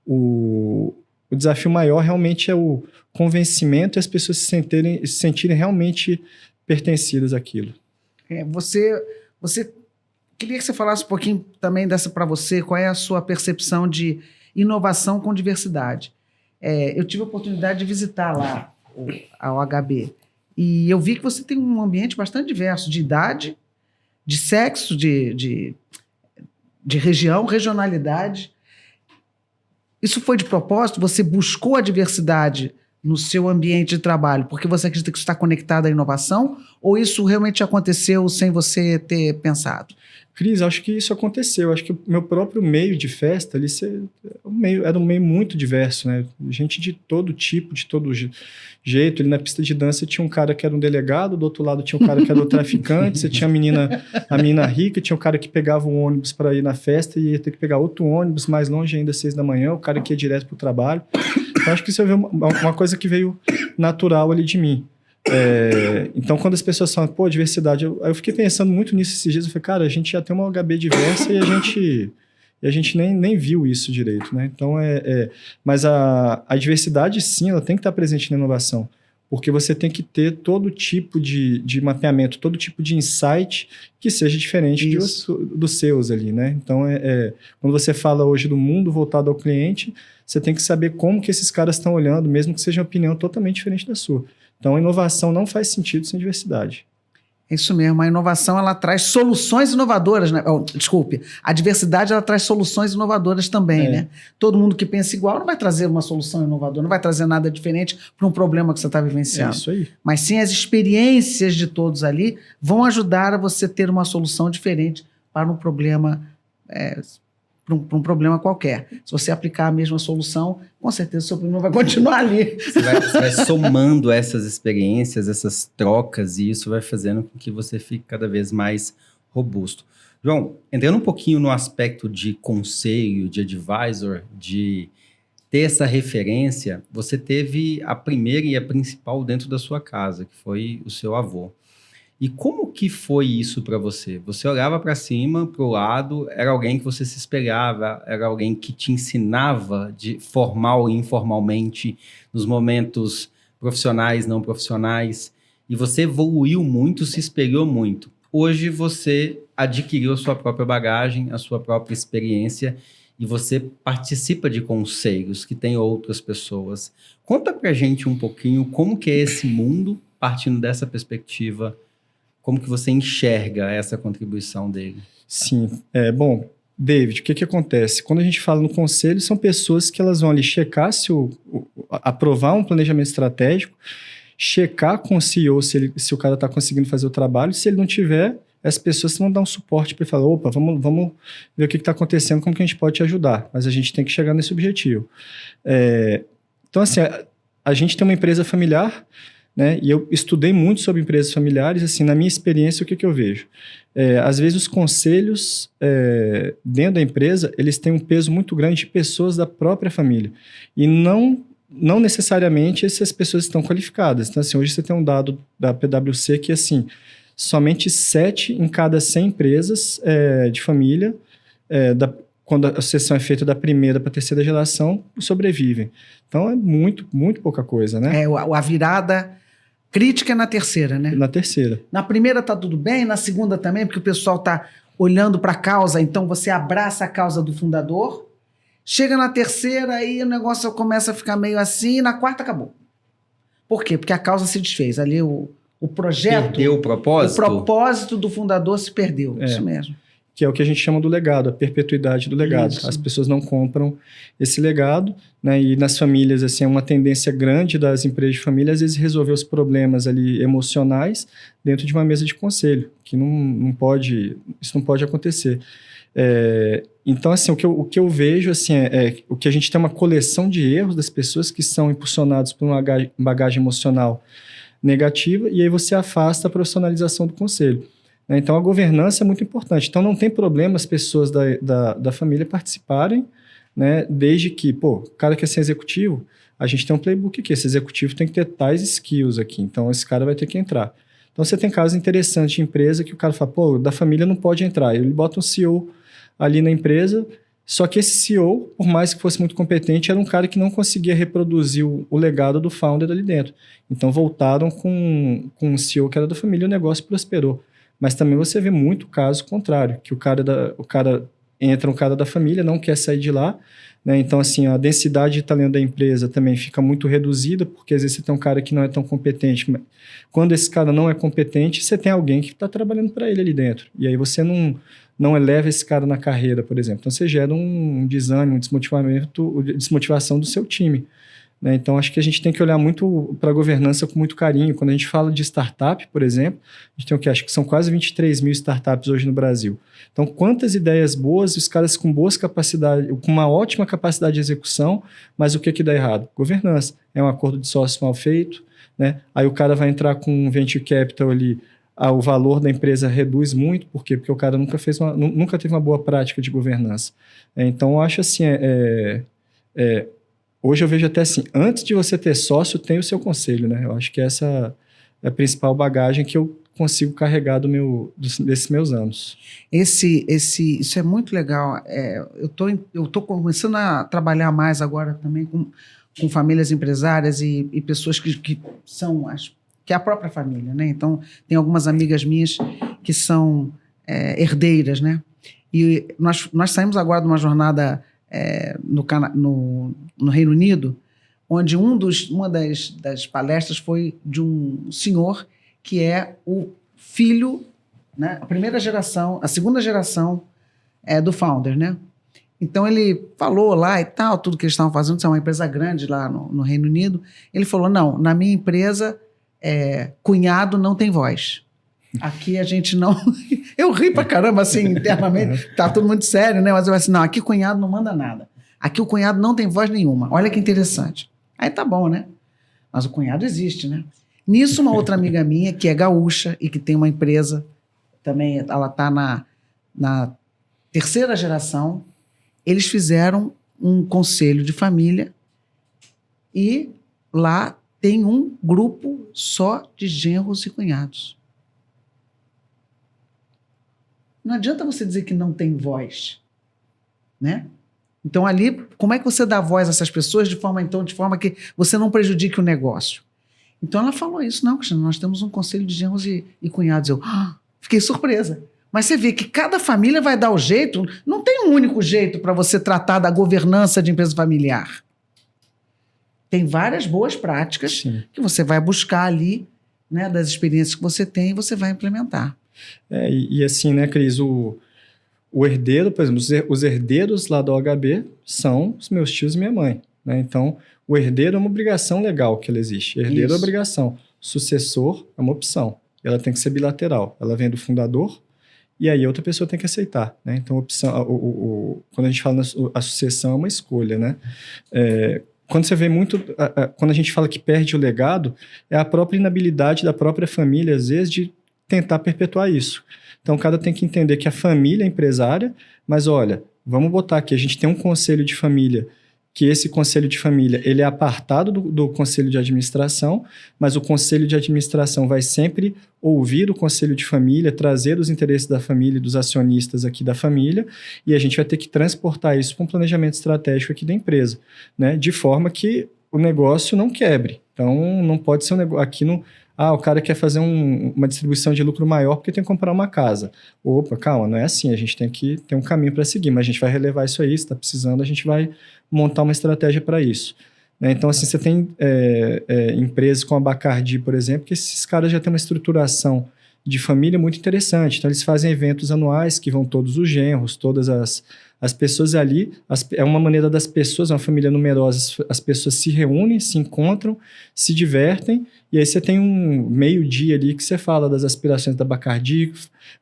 o desafio maior realmente é o convencimento e as pessoas se sentirem realmente pertencidas àquilo. Você Queria que você falasse um pouquinho também dessa para você, qual é a sua percepção de inovação com diversidade. Eu tive a oportunidade de visitar lá a OHB e eu vi que você tem um ambiente bastante diverso, de idade, de sexo, de região, regionalidade. Isso foi de propósito? Você buscou a diversidade no seu ambiente de trabalho porque você acredita que isso está conectado à inovação ou isso realmente aconteceu sem você ter pensado? Cris, acho que isso aconteceu. Acho que o meu próprio meio de festa ali era um meio muito diverso, né? Gente de todo tipo, de todo jeito. Ali na pista de dança tinha um cara que era um delegado, do outro lado tinha um cara que era o traficante, você tinha a menina rica, tinha um cara que pegava um ônibus para ir na festa e ia ter que pegar outro ônibus mais longe ainda às 6 da manhã, o cara que ia direto para o trabalho. Então acho que isso é uma coisa que veio natural ali de mim. Então, quando as pessoas falam, pô, diversidade, eu fiquei pensando muito nisso esses dias. Eu falei, cara, a gente já tem uma OHB diversa e a gente nem viu isso direito, né? Então, mas a diversidade, sim, ela tem que estar presente na inovação, porque você tem que ter todo tipo de mapeamento, todo tipo de insight que seja diferente dos seus ali, né? Então, quando você fala hoje do mundo voltado ao cliente, você tem que saber como que esses caras estão olhando, mesmo que seja uma opinião totalmente diferente da sua. Então, a inovação não faz sentido sem diversidade. É isso mesmo, a inovação ela traz soluções inovadoras, né? Desculpe, a diversidade ela traz soluções inovadoras também, né? Todo mundo que pensa igual não vai trazer uma solução inovadora, não vai trazer nada diferente para um problema que você está vivenciando. É isso aí. Mas sim, as experiências de todos ali vão ajudar a você ter uma solução diferente para um problema para um problema qualquer. Se você aplicar a mesma solução, com certeza o seu problema vai continuar ali. Você vai somando essas experiências, essas trocas, e isso vai fazendo com que você fique cada vez mais robusto. João, entrando um pouquinho no aspecto de conselho, de advisor, de ter essa referência, você teve a primeira e a principal dentro da sua casa, que foi o seu avô. E como que foi isso para você? Você olhava para cima, para o lado, era alguém que você se espelhava, era alguém que te ensinava de formal e informalmente nos momentos profissionais, não profissionais, e você evoluiu muito, se espelhou muito. Hoje você adquiriu a sua própria bagagem, a sua própria experiência, e você participa de conselhos que tem outras pessoas. Conta pra gente um pouquinho como que é esse mundo, partindo dessa perspectiva. Como que você enxerga essa contribuição dele? Sim. Bom, David, o que acontece? Quando a gente fala no conselho, são pessoas que elas vão ali checar aprovar um planejamento estratégico, checar com o CEO se o cara está conseguindo fazer o trabalho. Se ele não tiver, as pessoas vão dar um suporte para ele falar, opa, vamos ver o que está acontecendo, como que a gente pode te ajudar. Mas a gente tem que chegar nesse objetivo. Então, assim, a gente tem uma empresa familiar, né? E eu estudei muito sobre empresas familiares. Assim, na minha experiência, o que eu vejo? Às vezes, os conselhos dentro da empresa, eles têm um peso muito grande de pessoas da própria família. E não necessariamente essas pessoas estão qualificadas. Então, assim, hoje você tem um dado da PwC que, assim, somente 7 em cada 100 empresas de família, quando a sucessão é feita da primeira para a terceira geração, sobrevivem. Então, é muito, muito pouca coisa, né? A virada crítica é na terceira, né? Na terceira. Na primeira tá tudo bem, na segunda também, porque o pessoal tá olhando para a causa, então você abraça a causa do fundador. Chega na terceira, aí o negócio começa a ficar meio assim, e na quarta acabou. Por quê? Porque a causa se desfez. Ali o projeto... Perdeu o propósito? O propósito do fundador se perdeu, isso mesmo. Que é o que a gente chama do legado, a perpetuidade do legado. Isso. As pessoas não compram esse legado, né? E nas famílias, assim, é uma tendência grande das empresas de família, às vezes, resolver os problemas ali emocionais dentro de uma mesa de conselho, que isso não pode acontecer. Então, assim, o que eu vejo, assim, o que a gente tem uma coleção de erros das pessoas que são impulsionados por uma bagagem emocional negativa, e aí você afasta a profissionalização do conselho. Então, a governança é muito importante. Então, não tem problema as pessoas da família participarem, né? Desde que, o cara quer ser executivo, a gente tem um playbook aqui. Esse executivo tem que ter tais skills aqui. Então, esse cara vai ter que entrar. Então, você tem casos interessantes de empresa que o cara fala, da família não pode entrar. Ele bota um CEO ali na empresa, só que esse CEO, por mais que fosse muito competente, era um cara que não conseguia reproduzir o legado do founder ali dentro. Então, voltaram com um CEO que era da família e o negócio prosperou. Mas também você vê muito caso contrário, que entra um cara da família, não quer sair de lá, né? Então, assim, a densidade de talento da empresa também fica muito reduzida, porque às vezes você tem um cara que não é tão competente. Mas quando esse cara não é competente, você tem alguém que está trabalhando para ele ali dentro. E aí você não eleva esse cara na carreira, por exemplo. Então, você gera um desânimo, desmotivação do seu time. Né? Então, acho que a gente tem que olhar muito para a governança com muito carinho. Quando a gente fala de startup, por exemplo, a gente tem o que? Acho que são quase 23 mil startups hoje no Brasil. Então, quantas ideias boas, os caras com boas capacidades, com uma ótima capacidade de execução, mas o que dá errado? Governança. É um acordo de sócio mal feito, né? Aí o cara vai entrar com um venture capital ali, o valor da empresa reduz muito. Por quê? Porque o cara nunca teve uma boa prática de governança. Então, eu acho assim, hoje eu vejo até assim, antes de você ter sócio, tem o seu conselho, né? Eu acho que essa é a principal bagagem que eu consigo carregar desses meus anos. Isso é muito legal. Eu tô começando a trabalhar mais agora também com famílias empresárias e pessoas que são que é a própria família, né? Então, tem algumas amigas minhas que são herdeiras, né? E nós saímos agora de uma jornada no Reino Unido, onde uma das palestras foi de um senhor que é o filho, né, a segunda geração do founder, né? Então ele falou lá e tal, tudo que eles estavam fazendo, isso é uma empresa grande lá no Reino Unido. Ele falou, não, na minha empresa, cunhado não tem voz. Aqui a gente não... Eu ri pra caramba, assim, internamente. Tá todo mundo sério, né? Mas eu assim, não, aqui o cunhado não manda nada. Aqui o cunhado não tem voz nenhuma. Olha que interessante. Aí tá bom, né? Mas o cunhado existe, né? Nisso, uma outra amiga minha, que é gaúcha e que tem uma empresa, também ela tá na terceira geração, eles fizeram um conselho de família e lá tem um grupo só de genros e cunhados. Não adianta você dizer que não tem voz, né? Então ali, como é que você dá voz a essas pessoas de forma que você não prejudique o negócio? Então ela falou isso, não, Cristiano, nós temos um conselho de genros e cunhados. Eu fiquei surpresa. Mas você vê que cada família vai dar o jeito, não tem um único jeito para você tratar da governança de empresa familiar. Tem várias boas práticas que você vai buscar ali, né, das experiências que você tem e você vai implementar. E assim, né, Cris, o herdeiro, por exemplo, os herdeiros lá da OHB são os meus tios e minha mãe, né? Então, o herdeiro é uma obrigação legal que ela existe. Herdeiro é obrigação. Sucessor é uma opção. Ela tem que ser bilateral. Ela vem do fundador e aí outra pessoa tem que aceitar, né? Então, quando a gente fala a sucessão é uma escolha, né? Quando você vê muito... quando a gente fala que perde o legado, é a própria inabilidade da própria família, às vezes, de tentar perpetuar isso. Então, o cara tem que entender que a família é empresária, mas olha, vamos botar aqui, a gente tem um conselho de família, que esse conselho de família ele é apartado do conselho de administração, mas o conselho de administração vai sempre ouvir o conselho de família, trazer os interesses da família e dos acionistas aqui da família, e a gente vai ter que transportar isso para um planejamento estratégico aqui da empresa, né? De forma que o negócio não quebre. Então, não pode ser um negócio... Aqui não... o cara quer fazer uma distribuição de lucro maior porque tem que comprar uma casa. Opa, calma, não é assim. A gente tem que ter um caminho para seguir, mas a gente vai relevar isso aí. Se está precisando, a gente vai montar uma estratégia para isso. Né? Então, assim, você tem empresas como a Bacardi, por exemplo, que esses caras já têm uma estruturação de família muito interessante. Então, eles fazem eventos anuais que vão todos os genros, todas as pessoas ali, é uma maneira das pessoas, uma família numerosa, as pessoas se reúnem, se encontram, se divertem, e aí você tem um meio-dia ali que você fala das aspirações da Bacardi,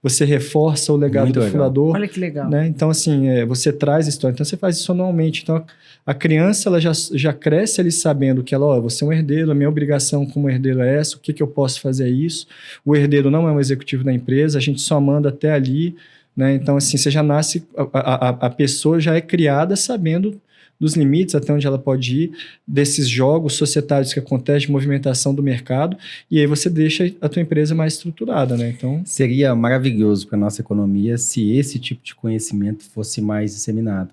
você reforça o legado muito do legal. Fundador. Olha que legal. Né? Então, assim, você traz história. Então, você faz isso anualmente. Então, a criança ela já cresce ali sabendo que ela, você é um herdeiro, a minha obrigação como herdeiro é essa, o que eu posso fazer é isso. O herdeiro não é um executivo da empresa, a gente só manda até ali. Né? Então, assim, você já nasce, a pessoa já é criada sabendo dos limites, até onde ela pode ir, desses jogos societários que acontecem, de movimentação do mercado, e aí você deixa a tua empresa mais estruturada, né? Então... Seria maravilhoso para a nossa economia se esse tipo de conhecimento fosse mais disseminado.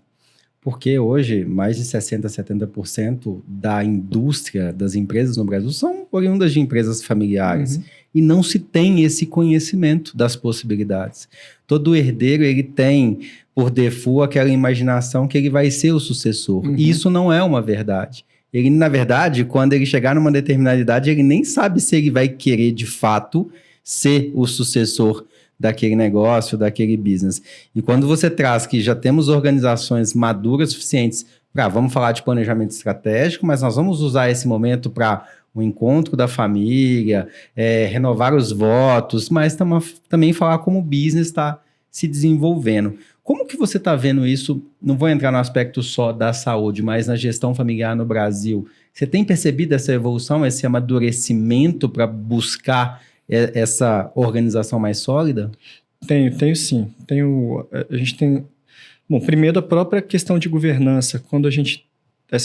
Porque hoje, mais de 60%, 70% da indústria das empresas no Brasil são oriundas de empresas familiares. e não se tem esse conhecimento das possibilidades. Todo herdeiro, ele tem, por default, aquela imaginação que ele vai ser o sucessor. E isso não é uma verdade. Ele, na verdade, quando ele chegar numa determinada idade, ele nem sabe se ele vai querer, de fato, ser o sucessor daquele negócio, daquele business. E quando você traz que já temos organizações maduras suficientes para, vamos falar de planejamento estratégico, mas nós vamos usar esse momento para o encontro da família, renovar os votos, mas também falar como o business está se desenvolvendo. Como que você está vendo isso? Não vou entrar no aspecto só da saúde, mas na gestão familiar no Brasil. Você tem percebido essa evolução, esse amadurecimento para buscar essa organização mais sólida? Tenho sim. A gente tem... Bom, primeiro a própria questão de governança. Quando a gente...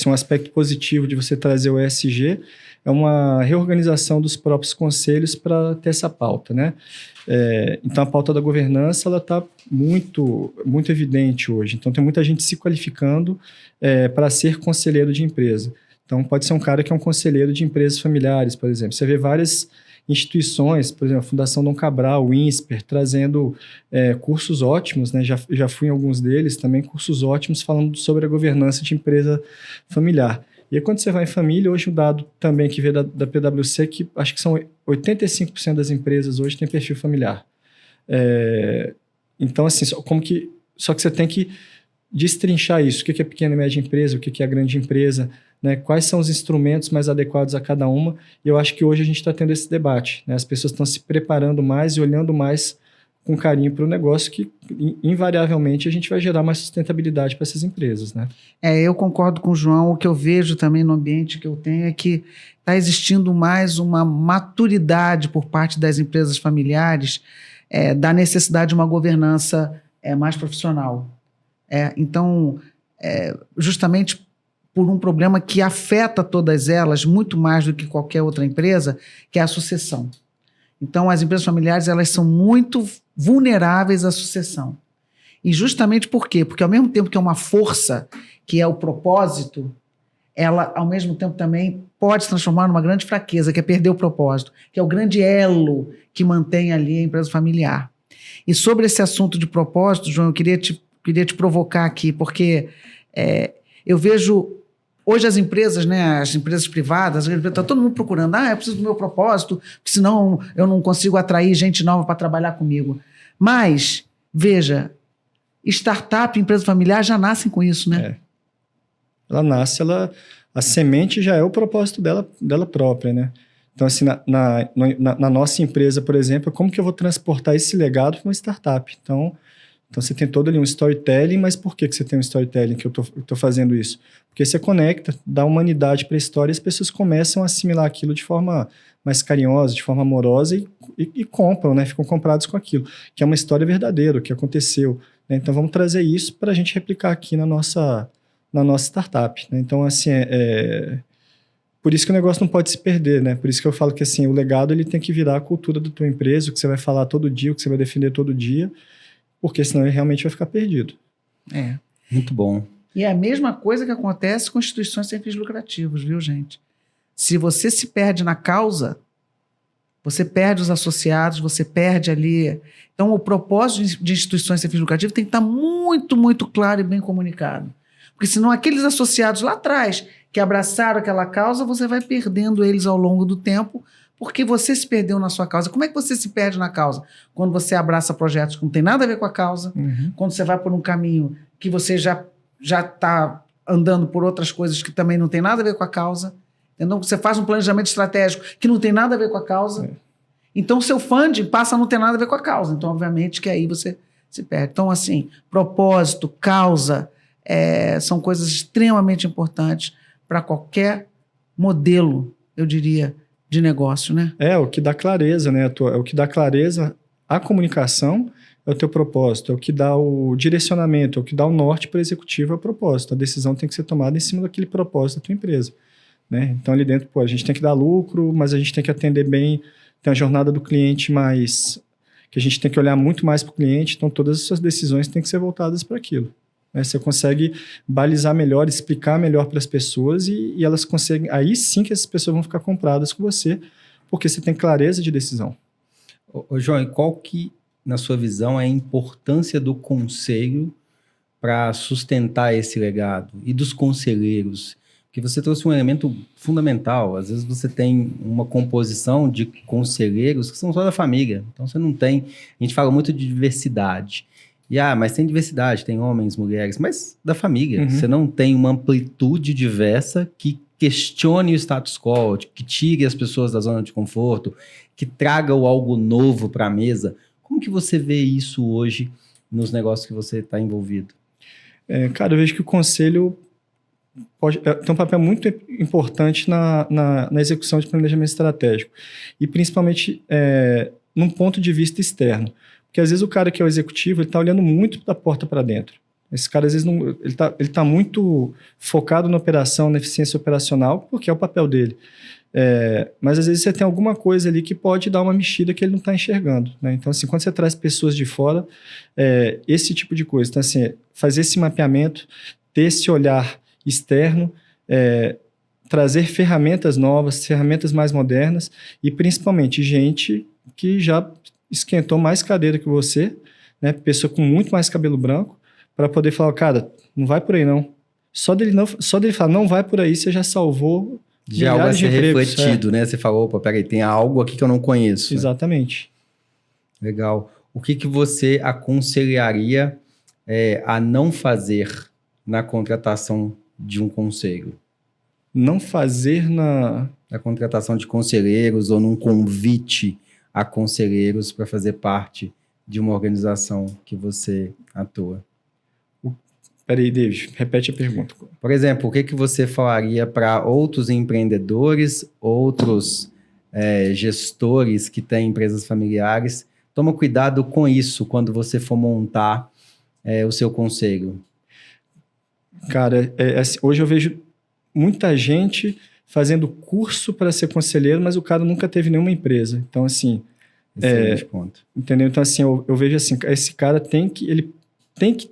um aspecto positivo de você trazer o ESG é uma reorganização dos próprios conselhos para ter essa pauta, né? Então, a pauta da governança ela está muito, muito evidente hoje. Então, tem muita gente se qualificando para ser conselheiro de empresa. Então, pode ser um cara que é um conselheiro de empresas familiares, por exemplo. Você vê várias instituições, por exemplo, a Fundação Dom Cabral, o INSPER, trazendo cursos ótimos, né? Já fui em alguns deles também, cursos ótimos falando sobre a governança de empresa familiar. E aí, quando você vai em família, hoje um dado também que veio da PwC, que acho que são 85% das empresas hoje têm perfil familiar. Então, assim, só que você tem que destrinchar isso. O que é pequena e média empresa, o que é grande empresa, né? Quais são os instrumentos mais adequados a cada uma. E eu acho que hoje a gente está tendo esse debate, né? As pessoas estão se preparando mais e olhando mais com carinho para o negócio, que invariavelmente a gente vai gerar mais sustentabilidade para essas empresas, né? Eu concordo com o João. O que eu vejo também no ambiente que eu tenho é que está existindo mais uma maturidade por parte das empresas familiares da necessidade de uma governança mais profissional. Então, justamente por um problema que afeta todas elas muito mais do que qualquer outra empresa, que é a sucessão. Então, as empresas familiares elas são muito vulneráveis à sucessão. E justamente por quê? Porque ao mesmo tempo que é uma força, que é o propósito, ela, ao mesmo tempo, também pode se transformar numa grande fraqueza, que é perder o propósito, que é o grande elo que mantém ali a empresa familiar. E sobre esse assunto de propósito, João, eu queria te provocar aqui, porque eu vejo hoje as empresas, né, as empresas privadas, está todo mundo procurando, eu preciso do meu propósito, porque senão eu não consigo atrair gente nova para trabalhar comigo. Mas, veja, startup, empresa familiar já nascem com isso, né? Ela nasce, a semente já é o propósito dela própria, né? Então, assim, na nossa empresa, por exemplo, como que eu vou transportar esse legado para uma startup? Então, você tem todo ali um storytelling, mas por que você tem um storytelling que eu tô fazendo isso? Porque você conecta, dá humanidade para a história e as pessoas começam a assimilar aquilo de forma mais carinhosa, de forma amorosa e compram, né? Ficam comprados com aquilo, que é uma história verdadeira, o que aconteceu, né? Então, vamos trazer isso para a gente replicar aqui na nossa startup, né? Então, assim, por isso que o negócio não pode se perder, né? Por isso que eu falo que, assim, o legado ele tem que virar a cultura da tua empresa, o que você vai falar todo dia, o que você vai defender todo dia, porque senão ele realmente vai ficar perdido. Muito bom. E é a mesma coisa que acontece com instituições sem fins lucrativos, viu, gente? Se você se perde na causa, você perde os associados, você perde ali... Então, o propósito de instituições sem fins lucrativos tem que estar muito, muito claro e bem comunicado. Porque senão aqueles associados lá atrás que abraçaram aquela causa, você vai perdendo eles ao longo do tempo, porque você se perdeu na sua causa. Como é que você se perde na causa? Quando você abraça projetos que não tem nada a ver com a causa, quando você vai por um caminho que você já está andando por outras coisas que também não tem nada a ver com a causa, entendeu? Você faz um planejamento estratégico que não tem nada a ver com a causa, então o seu funding passa a não ter nada a ver com a causa. Então, obviamente, que aí você se perde. Então, assim, propósito, causa, são coisas extremamente importantes para qualquer modelo, eu diria, de negócio, né? O que dá clareza, né? O que dá clareza à comunicação é o teu propósito, é o que dá o direcionamento, é o que dá o norte para o executivo, é o propósito. A decisão tem que ser tomada em cima daquele propósito da tua empresa, né? Então, ali dentro, a gente tem que dar lucro, mas a gente tem que atender bem, tem a jornada do cliente mais... que a gente tem que olhar muito mais para o cliente, então todas as suas decisões têm que ser voltadas para aquilo. Você consegue balizar melhor, explicar melhor para as pessoas e elas conseguem... Aí sim que essas pessoas vão ficar compradas com você, porque você tem clareza de decisão. Ô, João, e qual que, na sua visão, é a importância do conselho para sustentar esse legado? E dos conselheiros? Porque você trouxe um elemento fundamental. Às vezes você tem uma composição de conselheiros que são só da família. Então você não tem... A gente fala muito de diversidade. Mas tem diversidade, tem homens, mulheres, mas da família. Uhum. Você não tem uma amplitude diversa que questione o status quo, que tire as pessoas da zona de conforto, que traga algo novo para a mesa. Como que você vê isso hoje nos negócios que você está envolvido? Cara, eu vejo que o conselho tem um papel muito importante na execução de planejamento estratégico. E principalmente num ponto de vista externo. Porque às vezes o cara que é o executivo, ele está olhando muito da porta para dentro. Esse cara, às vezes, ele tá muito focado na operação, na eficiência operacional, porque é o papel dele. Mas, às vezes, você tem alguma coisa ali que pode dar uma mexida que ele não está enxergando, né? Então, assim, quando você traz pessoas de fora, esse tipo de coisa. Então, assim, fazer esse mapeamento, ter esse olhar externo, trazer ferramentas novas, ferramentas mais modernas e, principalmente, gente que já esquentou mais cadeira que você, né? Pessoa com muito mais cabelo branco, para poder falar, cara, não vai por aí não. Só dele falar, não vai por aí, você já salvou já algo a ser refletido, né? Você falou, opa, peraí, tem algo aqui que eu não conheço. Exatamente. Né? Legal. O que você aconselharia a não fazer na contratação de um conselho? Não fazer na contratação de conselheiros ou num convite a conselheiros para fazer parte de uma organização que você atua? Peraí, David, repete a pergunta. Por exemplo, o que você falaria para outros empreendedores, outros gestores que têm empresas familiares? Toma cuidado com isso quando você for montar o seu conselho. Cara, assim, hoje eu vejo muita gente fazendo curso para ser conselheiro, mas o cara nunca teve nenhuma empresa. Então, assim... Excelente ponto. Entendeu? Então, assim, eu vejo assim, esse cara tem que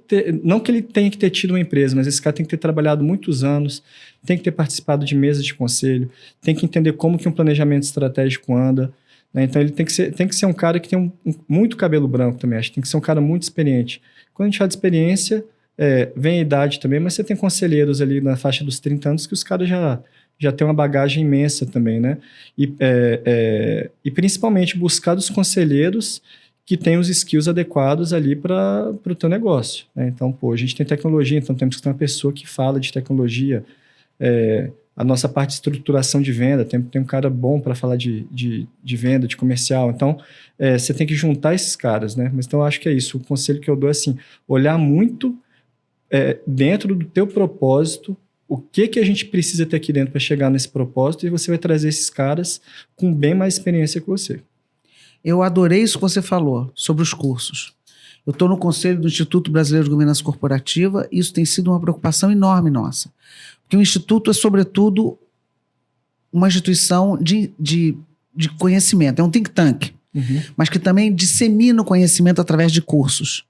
ter, não que ele tenha que ter tido uma empresa, mas esse cara tem que ter trabalhado muitos anos, tem que ter participado de mesas de conselho, tem que entender como que um planejamento estratégico anda, né? Então ele tem que ser um cara que tem muito cabelo branco também, acho que tem que ser um cara muito experiente. Quando a gente fala de experiência, vem a idade também, mas você tem conselheiros ali na faixa dos 30 anos que os caras já têm uma bagagem imensa também, né? E principalmente buscar dos conselheiros que tem os skills adequados ali para o teu negócio, né? Então, a gente tem tecnologia, então temos que ter uma pessoa que fala de tecnologia, a nossa parte de estruturação de venda, tem um cara bom para falar de venda, de comercial, então você tem que juntar esses caras, né? Mas então eu acho que é isso, o conselho que eu dou é assim, olhar muito dentro do teu propósito, o que a gente precisa ter aqui dentro para chegar nesse propósito, e você vai trazer esses caras com bem mais experiência que você. Eu adorei isso que você falou sobre os cursos. Eu estou no conselho do Instituto Brasileiro de Governança Corporativa e isso tem sido uma preocupação enorme nossa. Porque o Instituto é, sobretudo, uma instituição de conhecimento, é um think tank, mas que também dissemina o conhecimento através de cursos.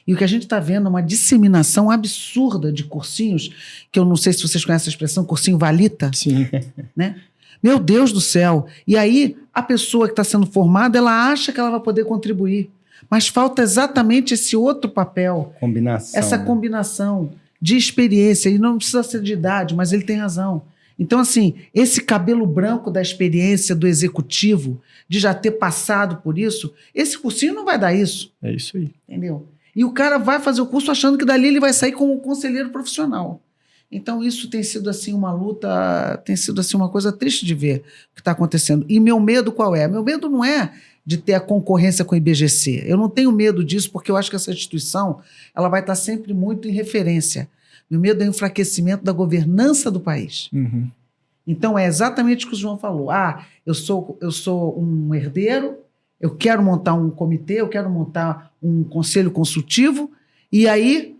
E o que a gente está vendo é uma disseminação absurda de cursinhos, que eu não sei se vocês conhecem a expressão, cursinho valita. Sim. Né? Meu Deus do céu! E aí, a pessoa que está sendo formada, ela acha que ela vai poder contribuir. Mas falta exatamente esse outro papel. Combinação. Essa combinação de experiência. E não precisa ser de idade, mas ele tem razão. Então, assim, esse cabelo branco da experiência do executivo, de já ter passado por isso, esse cursinho não vai dar isso. É isso aí. Entendeu? E o cara vai fazer o curso achando que dali ele vai sair como conselheiro profissional. Então, isso tem sido assim uma luta, tem sido assim uma coisa triste de ver o que está acontecendo. E meu medo qual é? Meu medo não é de ter a concorrência com o IBGC. Eu não tenho medo disso, porque eu acho que essa instituição ela vai estar sempre muito em referência. Meu medo é o enfraquecimento da governança do país. Uhum. Então, é exatamente o que o João falou. Eu sou um herdeiro, eu quero montar um comitê, eu quero montar um conselho consultivo, e aí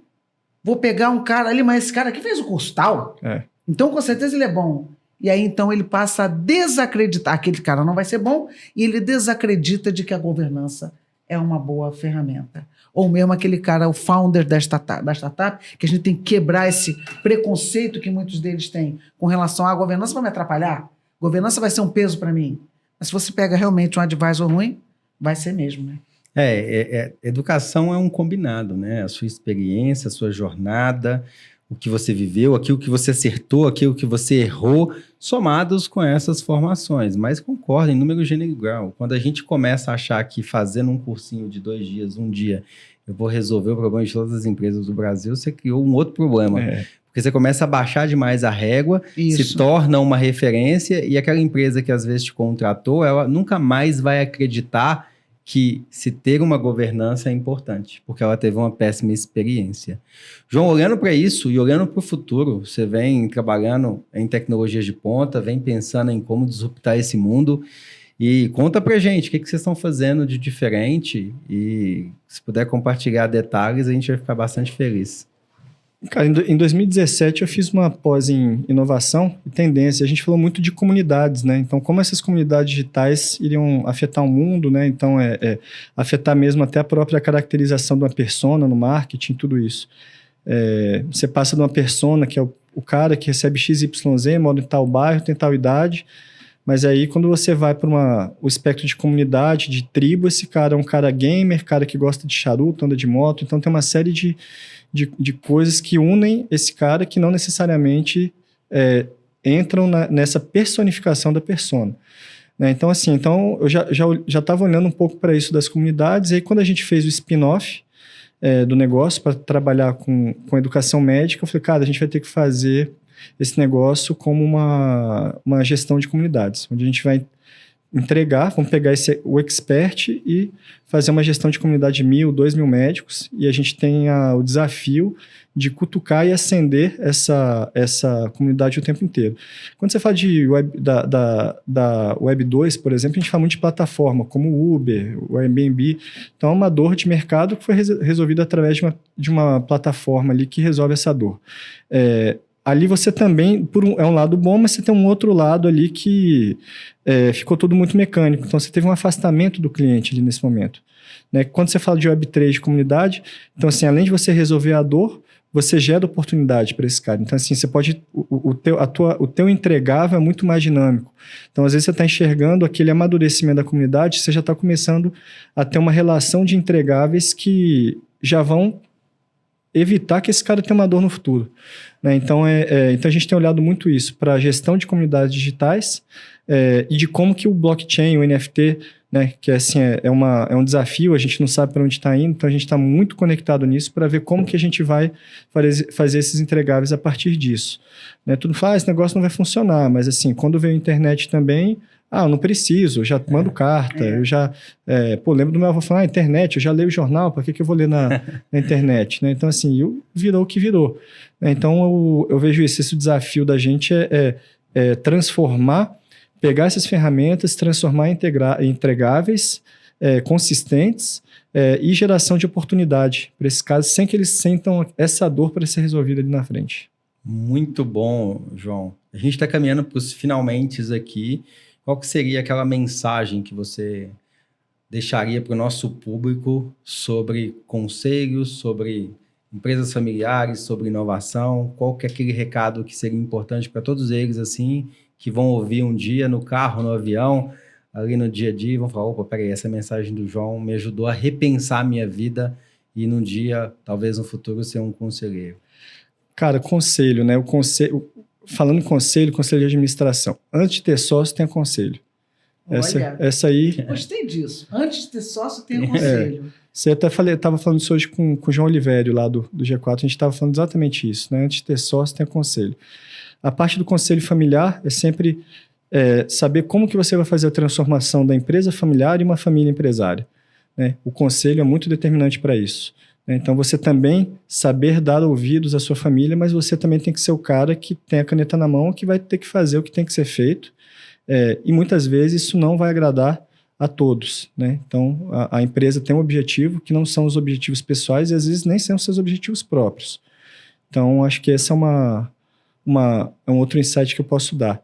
vou pegar um cara ali, mas esse cara aqui fez o curso tal. Então, com certeza, ele é bom. E aí, então, ele passa a desacreditar. Aquele cara não vai ser bom, e ele desacredita de que a governança é uma boa ferramenta. Ou mesmo aquele cara, o founder da startup, que a gente tem que quebrar esse preconceito que muitos deles têm com relação à governança vai me atrapalhar? Governança vai ser um peso para mim? Mas se você pega realmente um advisor ruim, vai ser mesmo, né? Educação é um combinado, né? A sua experiência, a sua jornada, o que você viveu, aquilo que você acertou, aquilo que você errou, somados com essas formações. Mas concordo, em número, gênero e grau. Quando a gente começa a achar que fazendo um cursinho de 2 dias, um dia, eu vou resolver o problema de todas as empresas do Brasil, você criou um outro problema. Porque você começa a baixar demais a régua, se torna uma referência, e aquela empresa que às vezes te contratou, ela nunca mais vai acreditar que se ter uma governança é importante, porque ela teve uma péssima experiência. João, olhando para isso e olhando para o futuro, você vem trabalhando em tecnologias de ponta, vem pensando em como disruptar esse mundo, e conta pra gente o que vocês estão fazendo de diferente, e se puder compartilhar detalhes, a gente vai ficar bastante feliz. Cara, em 2017 eu fiz uma pós em inovação e tendência. A gente falou muito de comunidades, né? Então, como essas comunidades digitais iriam afetar o mundo, né? Então, afetar mesmo até a própria caracterização de uma persona no marketing, tudo isso. Você passa de uma persona, que é o cara que recebe XYZ, mora em tal bairro, tem tal idade, mas aí quando você vai para o espectro de comunidade, de tribo, esse cara é um cara gamer, cara que gosta de charuto, anda de moto, então tem uma série de coisas que unem esse cara que não necessariamente entram nessa personificação da persona. Né? Então, assim, eu já estava olhando um pouco para isso das comunidades, e aí quando a gente fez o spin-off do negócio para trabalhar com educação médica, eu falei, cara, a gente vai ter que fazer esse negócio como uma gestão de comunidades, onde a gente vai entregar, vamos pegar o expert e fazer uma gestão de comunidade de 1.000, 2.000 médicos, e a gente tem o desafio de cutucar e acender essa comunidade o tempo inteiro. Quando você fala de da Web 2, por exemplo, a gente fala muito de plataforma, como o Uber, o Airbnb. Então, é uma dor de mercado que foi resolvida através de uma plataforma ali que resolve essa dor. Ali você também, é um lado bom, mas você tem um outro lado ali que ficou tudo muito mecânico. Então, você teve um afastamento do cliente ali nesse momento. Né? Quando você fala de Web3 de comunidade, então, assim, além de você resolver a dor, você gera oportunidade para esse cara. Então, assim, você pode... O teu entregável é muito mais dinâmico. Então, às vezes, você está enxergando aquele amadurecimento da comunidade, você já está começando a ter uma relação de entregáveis que já vão evitar que esse cara tenha uma dor no futuro. Né? Então, então, a gente tem olhado muito isso para a gestão de comunidades digitais e de como que o blockchain, o NFT, né, que assim, é um desafio, a gente não sabe para onde está indo, então a gente está muito conectado nisso para ver como que a gente vai fazer esses entregáveis a partir disso. Né? Tudo fala, esse negócio não vai funcionar, mas assim, quando veio a internet também, eu não preciso, eu já mando carta, eu já... lembro do meu avô falar, internet, eu já leio o jornal, para que eu vou ler na internet? Né? Então, assim, virou o que virou. Então, eu vejo isso, esse desafio da gente transformar, pegar essas ferramentas, transformar em entregáveis, consistentes, e geração de oportunidade para esses casos, sem que eles sentam essa dor para ser resolvida ali na frente. Muito bom, João. A gente está caminhando para os finalmente aqui. Qual que seria aquela mensagem que você deixaria para o nosso público sobre conselhos, sobre empresas familiares, sobre inovação? Qual que é aquele recado que seria importante para todos eles, assim, que vão ouvir um dia no carro, no avião, ali no dia a dia, e vão falar, opa, peraí, essa mensagem do João me ajudou a repensar a minha vida e num dia, talvez no futuro, ser um conselheiro. Cara, conselho, né? Falando em conselho de administração. Antes de ter sócio, tem conselho. Essa aí... Gostei disso. Antes de ter sócio, tem conselho. Você até estava falando isso hoje com o João Olivério, lá do G4. A gente estava falando exatamente isso, né? Antes de ter sócio, tem conselho. A parte do conselho familiar é sempre saber como que você vai fazer a transformação da empresa familiar em uma família empresária. Né? O conselho é muito determinante para isso. Então, você também saber dar ouvidos à sua família, mas você também tem que ser o cara que tem a caneta na mão, que vai ter que fazer o que tem que ser feito. E muitas vezes isso não vai agradar a todos. Né? Então, a empresa tem um objetivo que não são os objetivos pessoais e às vezes nem são os seus objetivos próprios. Então, acho que esse é um outro insight que eu posso dar.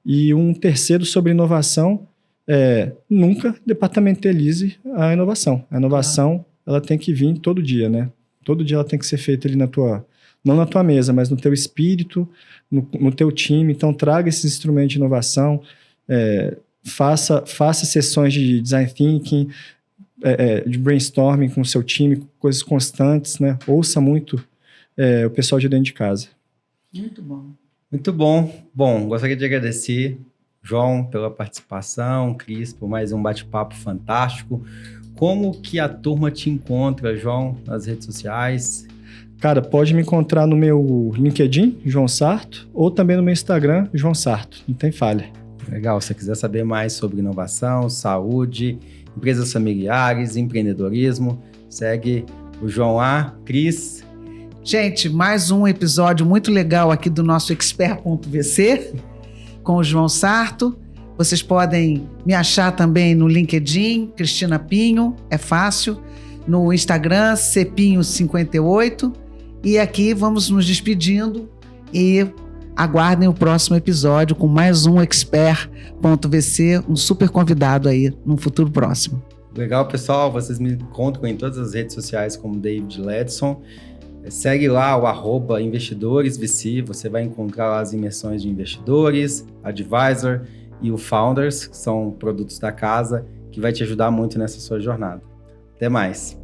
E um terceiro sobre inovação nunca departamentalize a inovação. A inovação... ela tem que vir todo dia, né? Todo dia ela tem que ser feita ali não na tua mesa, mas no teu espírito, no teu time. Então, traga esses instrumentos de inovação, faça sessões de design thinking, de brainstorming com o seu time, coisas constantes, né? Ouça muito o pessoal de dentro de casa. Muito bom. Muito bom. Bom, gostaria de agradecer, João, pela participação, Cris, por mais um bate-papo fantástico. Como que a turma te encontra, João, nas redes sociais? Cara, pode me encontrar no meu LinkedIn, João Sarto, ou também no meu Instagram, João Sarto. Não tem falha. Legal. Se você quiser saber mais sobre inovação, saúde, empresas familiares, empreendedorismo, segue o João A. Cris. Gente, mais um episódio muito legal aqui do nosso Expert.vc com o João Sarto. Vocês podem me achar também no LinkedIn, Cristina Pinho, é fácil. No Instagram, Cepinho58. E aqui vamos nos despedindo e aguardem o próximo episódio com mais um Expert.vc, um super convidado aí no futuro próximo. Legal, pessoal. Vocês me encontram em todas as redes sociais como David Ledson. Segue lá o @investidoresvc, você vai encontrar lá as imersões de investidores, advisor e o Founders, que são produtos da casa, que vai te ajudar muito nessa sua jornada. Até mais!